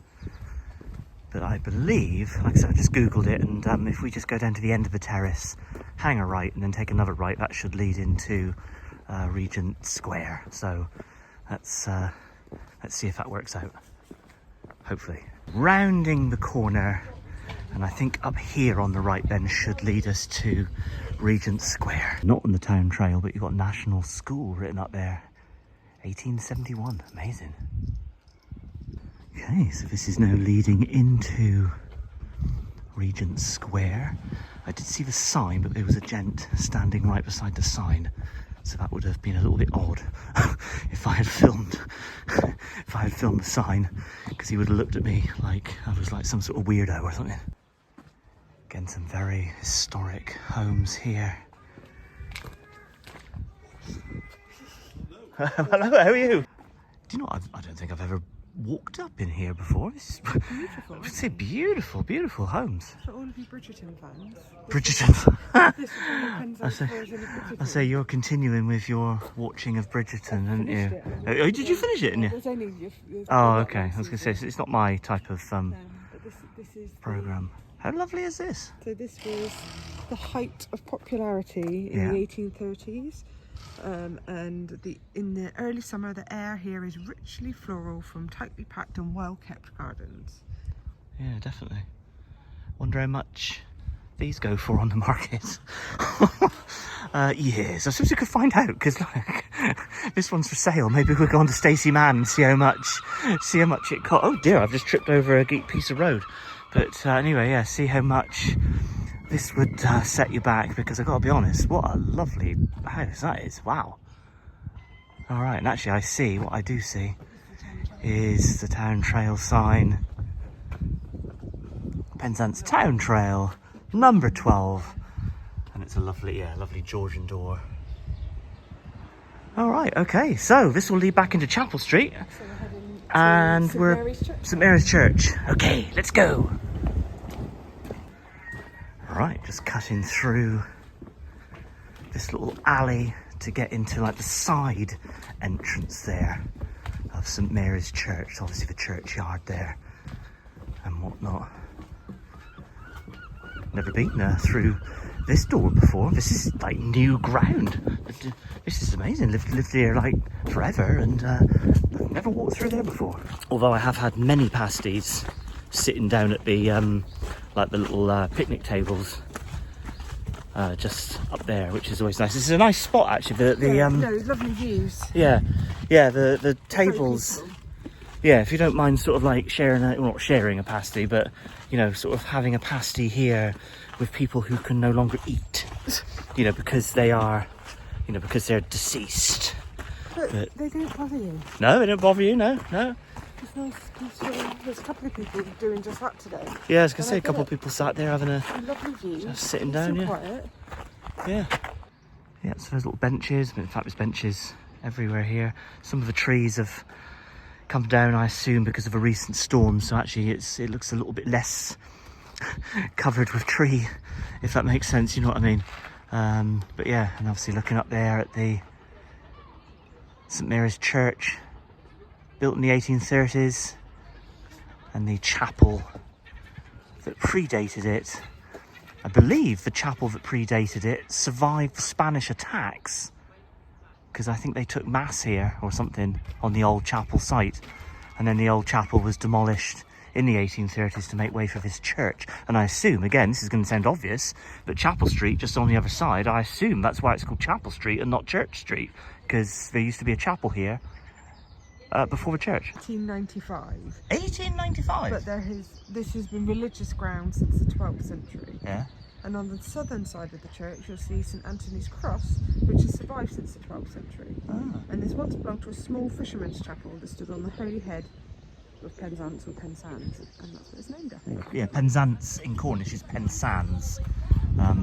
But I believe, like I said, I just googled it, and if we just go down to the end of the terrace, hang a right and then take another right, that should lead into Regent Square. So let's see if that works out, hopefully. Rounding the corner, and I think up here on the right then should lead us to Regent Square. Not on the town trail, but you've got National School written up there. 1871, amazing. Okay, so this is now leading into Regent Square. I did see the sign, but there was a gent standing right beside the sign. So that would have been a little bit odd if I had filmed the sign, because he would have looked at me like I was like some sort of weirdo or something. Again, some very historic homes here. Hello, how are you? Do you know what? I don't think I've ever walked up in here before. It's beautiful. It's beautiful, beautiful homes. For all of you Bridgerton fans. Bridgerton. This is the Penzance version of Bridgerton. I say you're continuing with your watching of Bridgerton, aren't you? Oh, did you finish it? There's only oh, okay. I was going to say, it's not my type of but this is program. How lovely is this? So this was the height of popularity in the 1830s. And in the early summer, the air here is richly floral from tightly packed and well-kept gardens. Yeah, definitely. Wonder how much these go for on the market. Yes, I suppose we could find out, because like, this one's for sale. Maybe we'll go on to Stacey Mann and see how much it cost. Oh dear, I've just tripped over a piece of road. But anyway, yeah, see how much this would set you back, because I've got to be honest, what a lovely house that is. Wow. All right, and actually what I do see is the town trail sign. Penzance Town Trail, number 12. And it's a lovely Georgian door. All right, okay, so this will lead back into Chapel Street. So we're heading And St. we're Mary's Church. St Mary's Church. Okay, let's go. Right, just cutting through this little alley to get into like the side entrance there of St Mary's Church. Obviously the churchyard there and whatnot. Never been through this door before. This is like new ground. This is amazing. Lived here like forever, and I've never walked through there before. Although I have had many pasties sitting down at the like the little picnic tables just up there, which is always nice. This is a nice spot actually. Lovely views. Yeah, the tables. Yeah, if you don't mind sort of like sharing well, not sharing a pasty, but you know, sort of having a pasty here with people who can no longer eat, you know, because they are, you know, because they're deceased. But they don't bother you. No, they don't bother you, no. It's nice because there's a couple of people doing just that today. Yeah, I was going to say, a couple of people sat there having a lovely view. Just sitting down, yeah. Quiet. Yeah. Yeah, so there's little benches. In fact, there's benches everywhere here. Some of the trees have come down, I assume, because of a recent storm. So actually, it looks a little bit less covered with tree, if that makes sense. You know what I mean? But yeah, and obviously looking up there at the St Mary's Church, built in the 1830s, and the chapel that predated it. I believe the chapel that predated it survived the Spanish attacks, because I think they took mass here or something on the old chapel site, and then the old chapel was demolished in the 1830s to make way for this church. And I assume, again, this is going to sound obvious, but Chapel Street, just on the other side, I assume that's why it's called Chapel Street and not Church Street, because there used to be a chapel here before the church. 1895. 1895? But this has been religious ground since the 12th century. Yeah. And on the southern side of the church, you'll see St Anthony's Cross, which has survived since the 12th century. Ah. And this once belonged to a small fisherman's chapel that stood on the holy head of Penzance or Penzance, and that's what it's named after. Yeah, Penzance in Cornish is Penzance.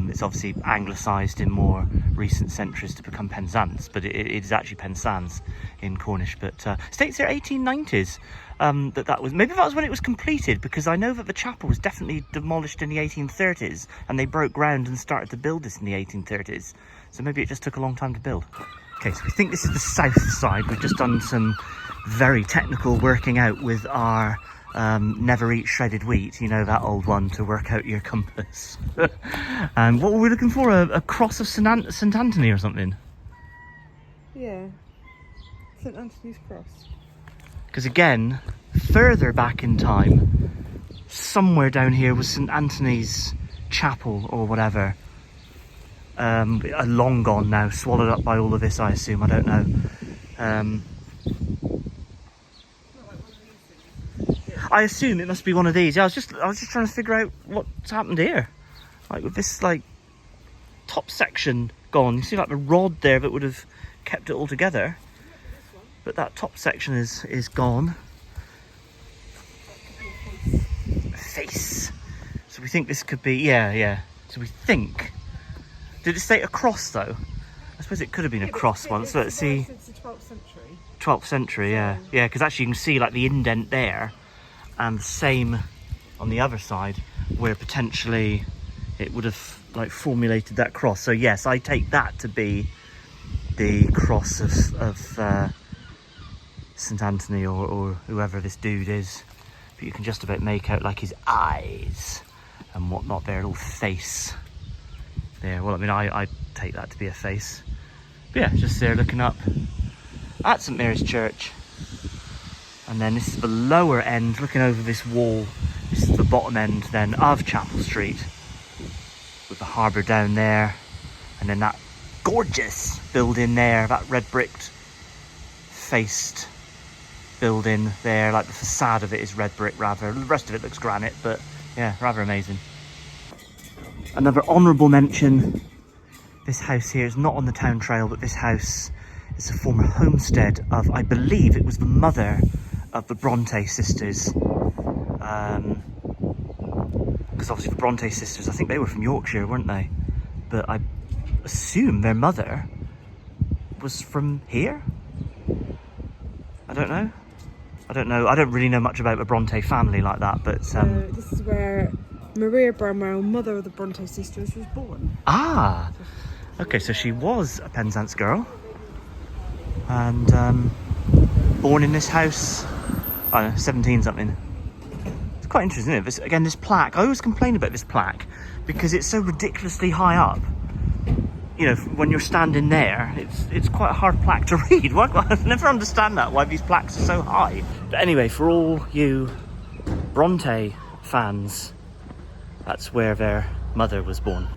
It's obviously anglicised in more recent centuries to become Penzance, but it is actually Penzance in Cornish. But states there 1890s. That was, maybe that was when it was completed, because I know that the chapel was definitely demolished in the 1830s, and they broke ground and started to build this in the 1830s. So maybe it just took a long time to build. Okay, so we think this is the south side. We've just done some very technical working out with our never eat shredded wheat, you know, that old one to work out your compass. And what were we looking for? A cross of St Anthony or something? Yeah, St Anthony's Cross. Because again, further back in time, somewhere down here was St Anthony's Chapel or whatever. Long gone now, swallowed up by all of this, I assume. I don't know. I assume it must be one of these. Yeah, I was just trying to figure out what's happened here. Like with this like top section gone. You see like the rod there that would have kept it all together. But that top section is gone. Face. So we think this could be, yeah. So we think. Did it state a cross though? I suppose it could have been a cross once. Let's see. Since the 12th century. 12th century, yeah. Yeah, because actually you can see like the indent there, and the same on the other side, where potentially it would have like formulated that cross. So yes, I take that to be the cross of St Anthony or whoever this dude is. But you can just about make out like his eyes and whatnot there, little face there. Well, I mean, I take that to be a face. But yeah, just there looking up at St Mary's Church. And then this is the lower end, looking over this wall. This is the bottom end then of Chapel Street, with the harbour down there. And then that gorgeous building there, that red bricked faced building there, like the facade of it is red brick rather. The rest of it looks granite, but yeah, rather amazing. Another honourable mention, this house here is not on the town trail, but this house is a former homestead of, I believe it was the mother of the Bronte sisters. Because obviously the Bronte sisters, I think they were from Yorkshire, weren't they? But I assume their mother was from here? I don't know. I don't know. I don't really know much about the Bronte family like that, but this is where Maria Bramwell, mother of the Bronte sisters, was born. Ah, okay. So she was a Penzance girl, and born in this house. I don't know, 17 something. It's quite interesting, isn't it? This, again, this plaque. I always complain about this plaque because it's so ridiculously high up. You know, when you're standing there, it's quite a hard plaque to read. Why, I never understand that, why these plaques are so high. But anyway, for all you Bronte fans, that's where their mother was born.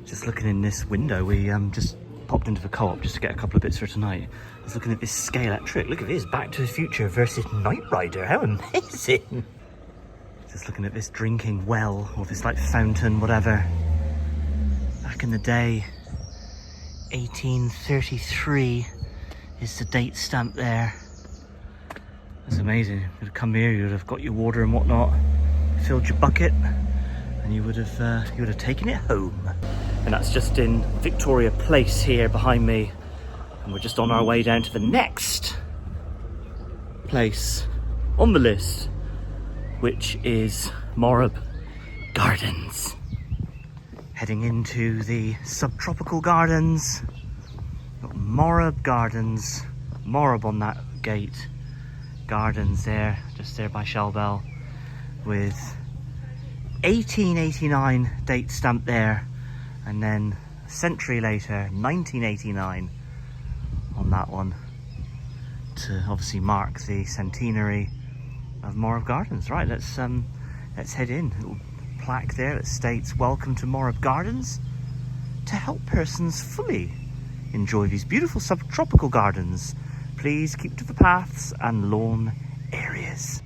Just looking in this window, we just popped into the co-op just to get a couple of bits for tonight. I was looking at this scale trick. Look at this, Back to the Future versus Knight Rider. How amazing! Just looking at this drinking well, or this like fountain, whatever. Back in the day, 1833 is the date stamp there. That's amazing. You'd have come here, you would have got your water and whatnot, filled your bucket, and you would have taken it home. And that's just in Victoria Place here behind me, and we're just on our way down to the next place on the list, which is Morab Gardens. Heading into the subtropical gardens. Got Morab Gardens, Morab on that gate. Gardens there, just there by Shell Bell, with 1889 date stamp there, and then a century later, 1989 on that one, to obviously mark the centenary of Morab Gardens. Right, let's head in. Little plaque there that states "Welcome to Morab Gardens, to help persons fully enjoy these beautiful subtropical gardens. Please keep to the paths and lawn areas."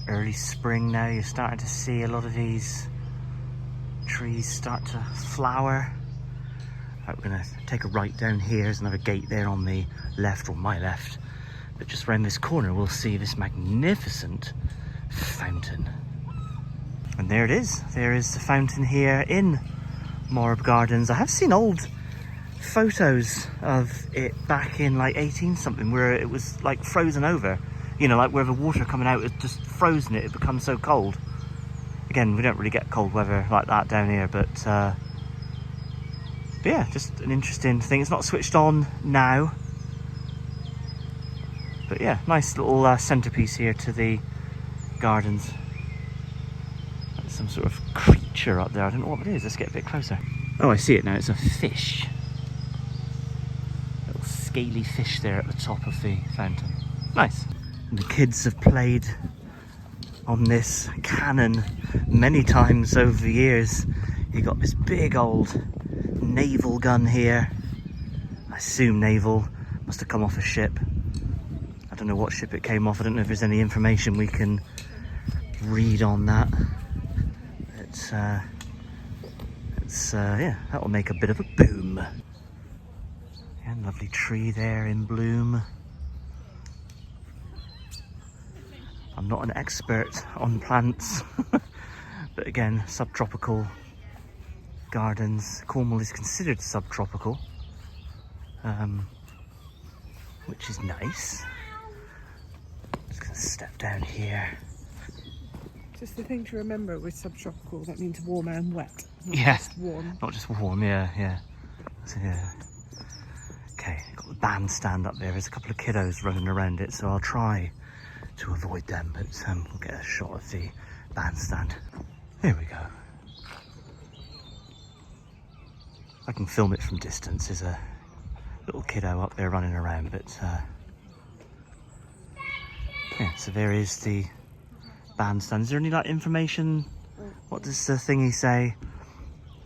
Early spring now, you're starting to see a lot of these trees start to flower. Right, we're gonna take a right down here. There's another gate there on the left, or my left. But just around this corner, we'll see this magnificent fountain. And there it is. There is the fountain here in Morab Gardens. I have seen old photos of it back in like 18 something, where it was like frozen over. You know, like where the water coming out is just frozen, it becomes so cold. Again, we don't really get cold weather like that down here, but yeah, just an interesting thing. It's not switched on now. But yeah, nice little centerpiece here to the gardens. That's some sort of creature up there. I don't know what it is. Let's get a bit closer. Oh, I see it now. It's a fish. Little scaly fish there at the top of the fountain. Nice. And the kids have played on this cannon many times over the years. You got this big old naval gun here. I assume naval. Must have come off a ship. I don't know what ship it came off. I don't know if there's any information we can read on that. Yeah, that'll make a bit of a boom. Yeah, lovely tree there in bloom. I'm not an expert on plants, but again, subtropical gardens. Cornwall is considered subtropical, which is nice. Just gonna step down here. Just the thing to remember with subtropical, that means warm and wet, not Yeah, just warm. not just warm. Yeah. So, yeah. Okay, got the bandstand up there. There's a couple of kiddos running around it, so I'll try to avoid them, but we'll get a shot of the bandstand. Here we go. I can film it from distance. There's a little kiddo up there running around, but yeah, so there is the bandstand. Is there any like information? What does the thingy say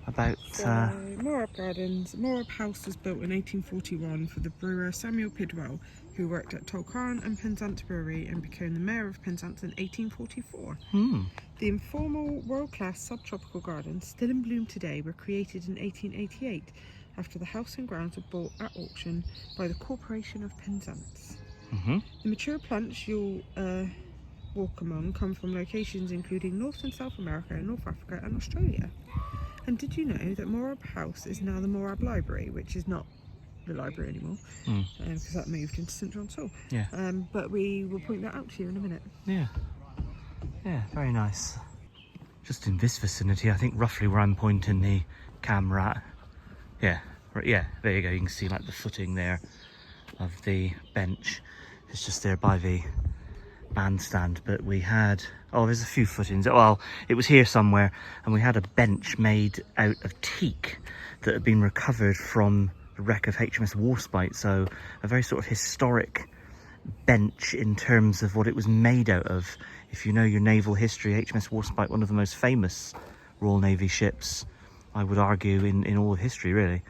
about Morab Gardens. Morab House was built in 1841 for the brewer Samuel Pidwell, who worked at Tulkarn and Penzance Brewery and became the mayor of Penzance in 1844. The informal, world-class subtropical gardens, still in bloom today, were created in 1888 after the house and grounds were bought at auction by the Corporation of Penzance. The mature plants you'll walk among come from locations including North and South America, North Africa and Australia. And did you know that Morab House is now the Morab Library, which is not the library anymore because that moved into St John's Hall. Yeah. But we will point that out to you in a minute. Yeah. Yeah, very nice. Just in this vicinity, I think roughly where I'm pointing the camera at. Yeah, right, yeah, there you go. You can see like the footing there of the bench. It's just there by the bandstand. But we had, oh, there's a few footings. Well, it was here somewhere, and we had a bench made out of teak that had been recovered from the wreck of HMS Warspite. So a very sort of historic bench in terms of what it was made out of. If you know your naval history, HMS Warspite, one of the most famous Royal Navy ships, I would argue, in all of history, really.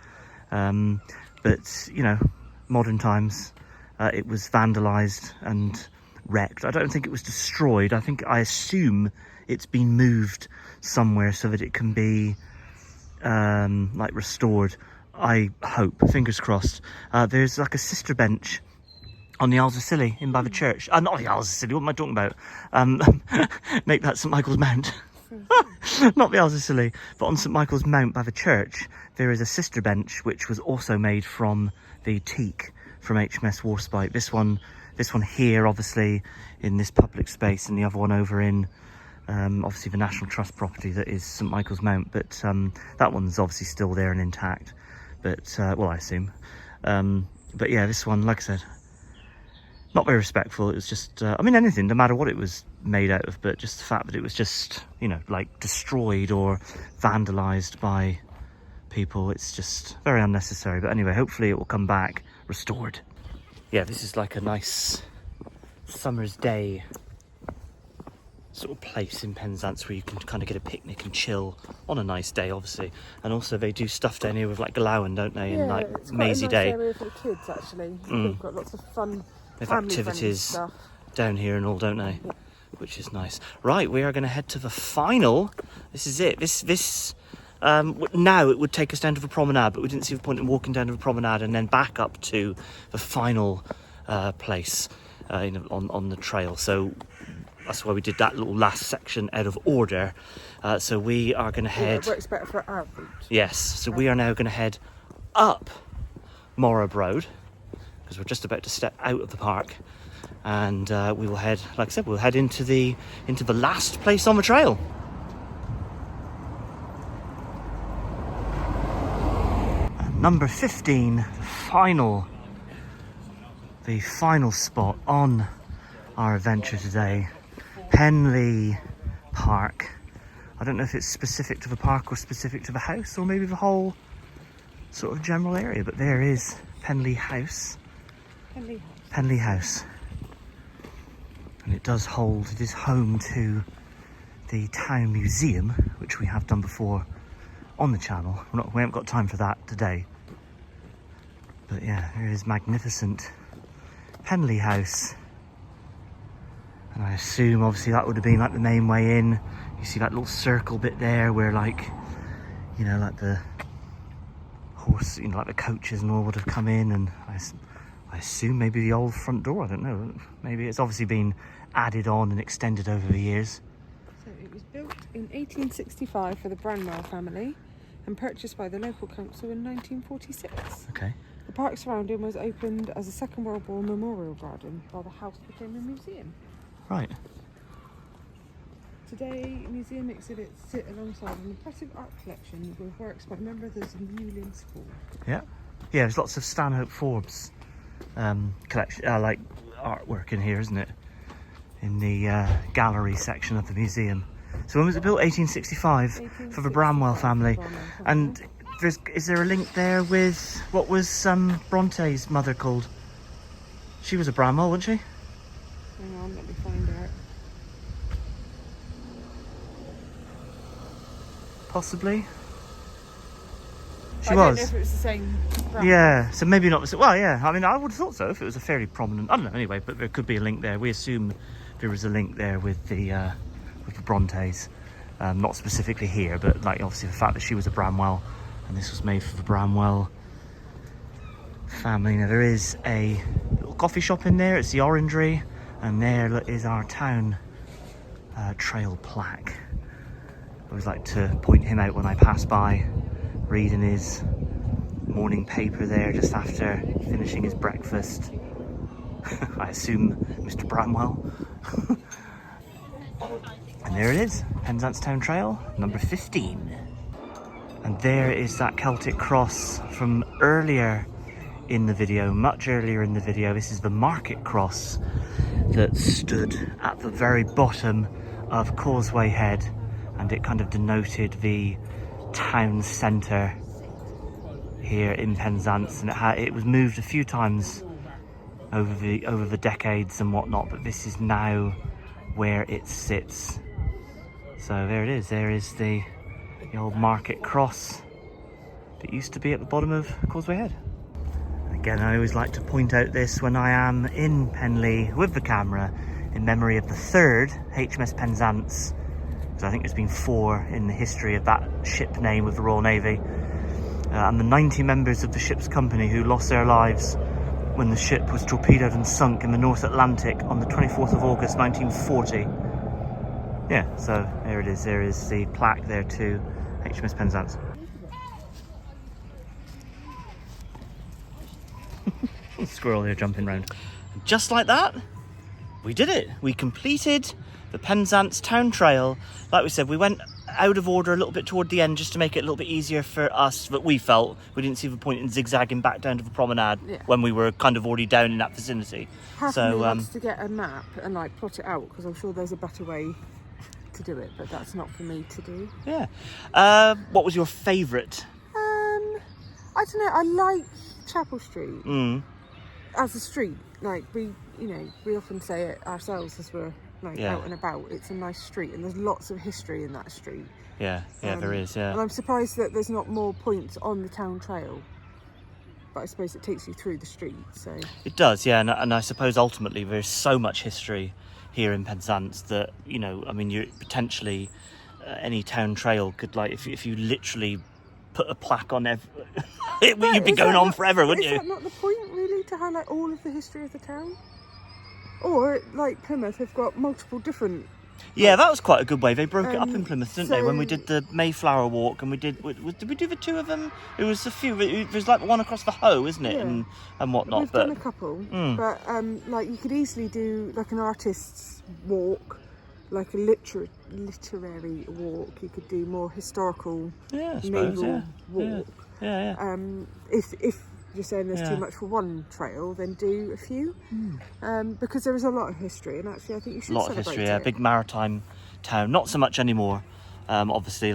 But, you know, modern times, it was vandalised and wrecked. I don't think it was destroyed. I assume it's been moved somewhere so that it can be, like, restored. I hope, fingers crossed. There's like a sister bench on the Isles of Scilly, in by the church. Not the Isles of Scilly, what am I talking about? Make that St Michael's Mount. Not the Isles of Scilly, but on St Michael's Mount by the church, there is a sister bench which was also made from the teak from HMS Warspite. This one here, obviously, in this public space, and the other one over in, obviously, the National Trust property that is St Michael's Mount. But that one's obviously still there and intact. But, well, I assume. But yeah, this one, like I said, not very respectful. It was just, I mean, anything, no matter what it was made out of, but just the fact that it was just, you know, like destroyed or vandalised by people, it's just very unnecessary. But anyway, hopefully it will come back restored. Yeah, this is like a nice summer's day sort of place in Penzance where you can kind of get a picnic and chill on a nice day, obviously. And also they do stuff down here with like Gallowin, don't they? Yeah, and like it's quite Maisie a nice Day. area for the kids, actually. They've got lots of fun. They have activities down here and all, don't they? Which is nice. Right, we are going to head to the final. This is it. This now it would take us down to the promenade, but we didn't see the point in walking down to the promenade and then back up to the final place on the trail. So that's why we did that little last section out of order. So we are going to head. It works better for our route. Yes. So we are now going to head up Morab Road, because we're just about to step out of the park, and we will head, like I said, we'll head into the last place on the trail. And number 15, the final spot on our adventure today, Penlee Park. I don't know if it's specific to the park or specific to the house, or maybe the whole sort of general area, but there is Penlee House. Penlee House. And it is home to the town museum, which we have done before on the channel. We haven't got time for that today. But yeah, there is magnificent Penlee House. And I assume obviously that would have been like the main way in. You see that little circle bit there where, like, you know, like the horse, you know, like the coaches and all would have come in, and I assume maybe the old front door, I don't know. Maybe it's obviously been added on and extended over the years. So it was built in 1865 for the Branwell family and purchased by the local council in 1946. Okay. The park surrounding was opened as a Second World War memorial garden while the house became a museum. Right. Today, museum exhibits sit alongside an impressive art collection with works by members of the Newlyn School. Yeah. Yeah, there's lots of Stanhope Forbes collection, like artwork in here, isn't it? In the gallery section of the museum. So when was it built? 1865 for the Bramwell family. And is there a link there with what was Bronte's mother called? She was a Bramwell, wasn't she? Hang on, let me find out. Possibly. She I was. don't know if it was the same brand. Yeah, so maybe not. Well, yeah, I mean, I would have thought so if it was a fairly prominent. I don't know, anyway, but there could be a link there. We assume there was a link there with the Brontes. Not specifically here, but like obviously the fact that she was a Bramwell and this was made for the Bramwell family. Now there is a little coffee shop in there. It's the Orangery, and there is our town trail plaque. I always like to point him out when I pass by, reading his morning paper there just after finishing his breakfast. I assume Mr. Bramwell. And there it is, Penzance Town Trail, number 15. And there is that Celtic cross from earlier in the video, much earlier in the video. This is the market cross that stood at the very bottom of Causeway Head, and it kind of denoted the town centre here in Penzance, and it was moved a few times over the decades and whatnot, but this is now where it sits. So there it is. There is the old market cross that used to be at the bottom of Causeway Head. Again, I always like to point out this when I am in Penlee with the camera, in memory of the third HMS Penzance, because I think there's been 4 in the history of that ship name with the Royal Navy, and the 90 members of the ship's company who lost their lives when the ship was torpedoed and sunk in the North Atlantic on the 24th of August 1940. Yeah, so there it is. There is the plaque there too, HMS Penzance. Squirrel here jumping around. Just like that, we did it. We completed the Penzance Town Trail. Like we said, we went out of order a little bit toward the end just to make it a little bit easier for us, that we felt. We didn't see the point in zigzagging back down to the promenade when we were kind of already down in that vicinity. Part of me wants to get a map and like plot it out, because I'm sure there's a better way to do it, but that's not for me to do. Yeah. What was your favourite? I don't know. I like Chapel Street as a street. Like we often say it ourselves as we're out and about. It's a nice street, and there's lots of history in that street. Yeah, there is. Yeah. And I'm surprised that there's not more points on the town trail. But I suppose it takes you through the street, so it does. Yeah, and I suppose ultimately there's so much history here in Penzance that you potentially any town trail could, like, if you literally put a plaque on every you'd be going on forever, wouldn't you? Is that not the point, really, to highlight all of the history of the town? Or, like Plymouth, have got multiple different... Yeah, that was quite a good way. They broke it up in Plymouth, didn't they? When we did the Mayflower Walk, and did we do the 2 of them? It was a few. There's like one across the Hoe, isn't it? Yeah. And whatnot. We've done a couple, but like you could easily do like an artist's walk, like a literary walk. You could do more historical naval walk. Yeah. If you're saying there's too much for one trail, then do a few, because there is a lot of history, and actually I think you should celebrate it. A lot of history, yeah. Big maritime town, not so much anymore. Obviously,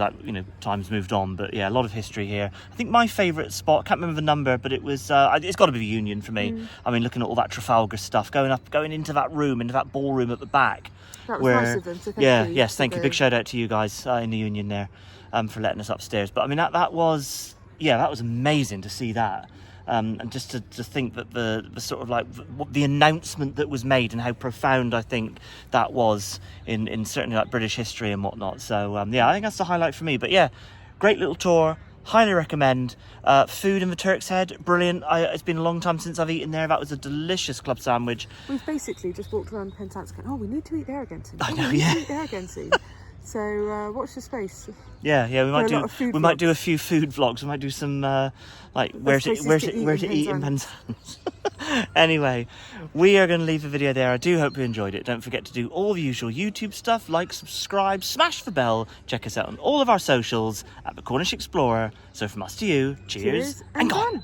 time's moved on, but yeah, a lot of history here. I think my favourite spot, I can't remember the number, but it was, it's got to be the Union for me. I mean, looking at all that Trafalgar stuff, going into that room, into that ballroom at the back. That was nice of them, so thank you. Big shout out to you guys in the Union there for letting us upstairs. But I mean, that was amazing to see that. And just to think that the sort of like the announcement that was made and how profound I think that was in certainly like British history and whatnot. So I think that's the highlight for me. But yeah, great little tour, highly recommend. Food in the Turk's Head, brilliant. It's been a long time since I've eaten there. That was a delicious club sandwich. We've basically just walked around Penzance going, we need to eat there again soon. I know, we need to eat there again soon. So watch the space. Yeah, we might do a few food vlogs. We might do some where to eat in Penzance. Anyway, we are going to leave the video there. I do hope you enjoyed it. Don't forget to do all the usual YouTube stuff, like, subscribe, smash the bell. Check us out on all of our socials at The Cornish Explorer. So from us to you, cheers and gone.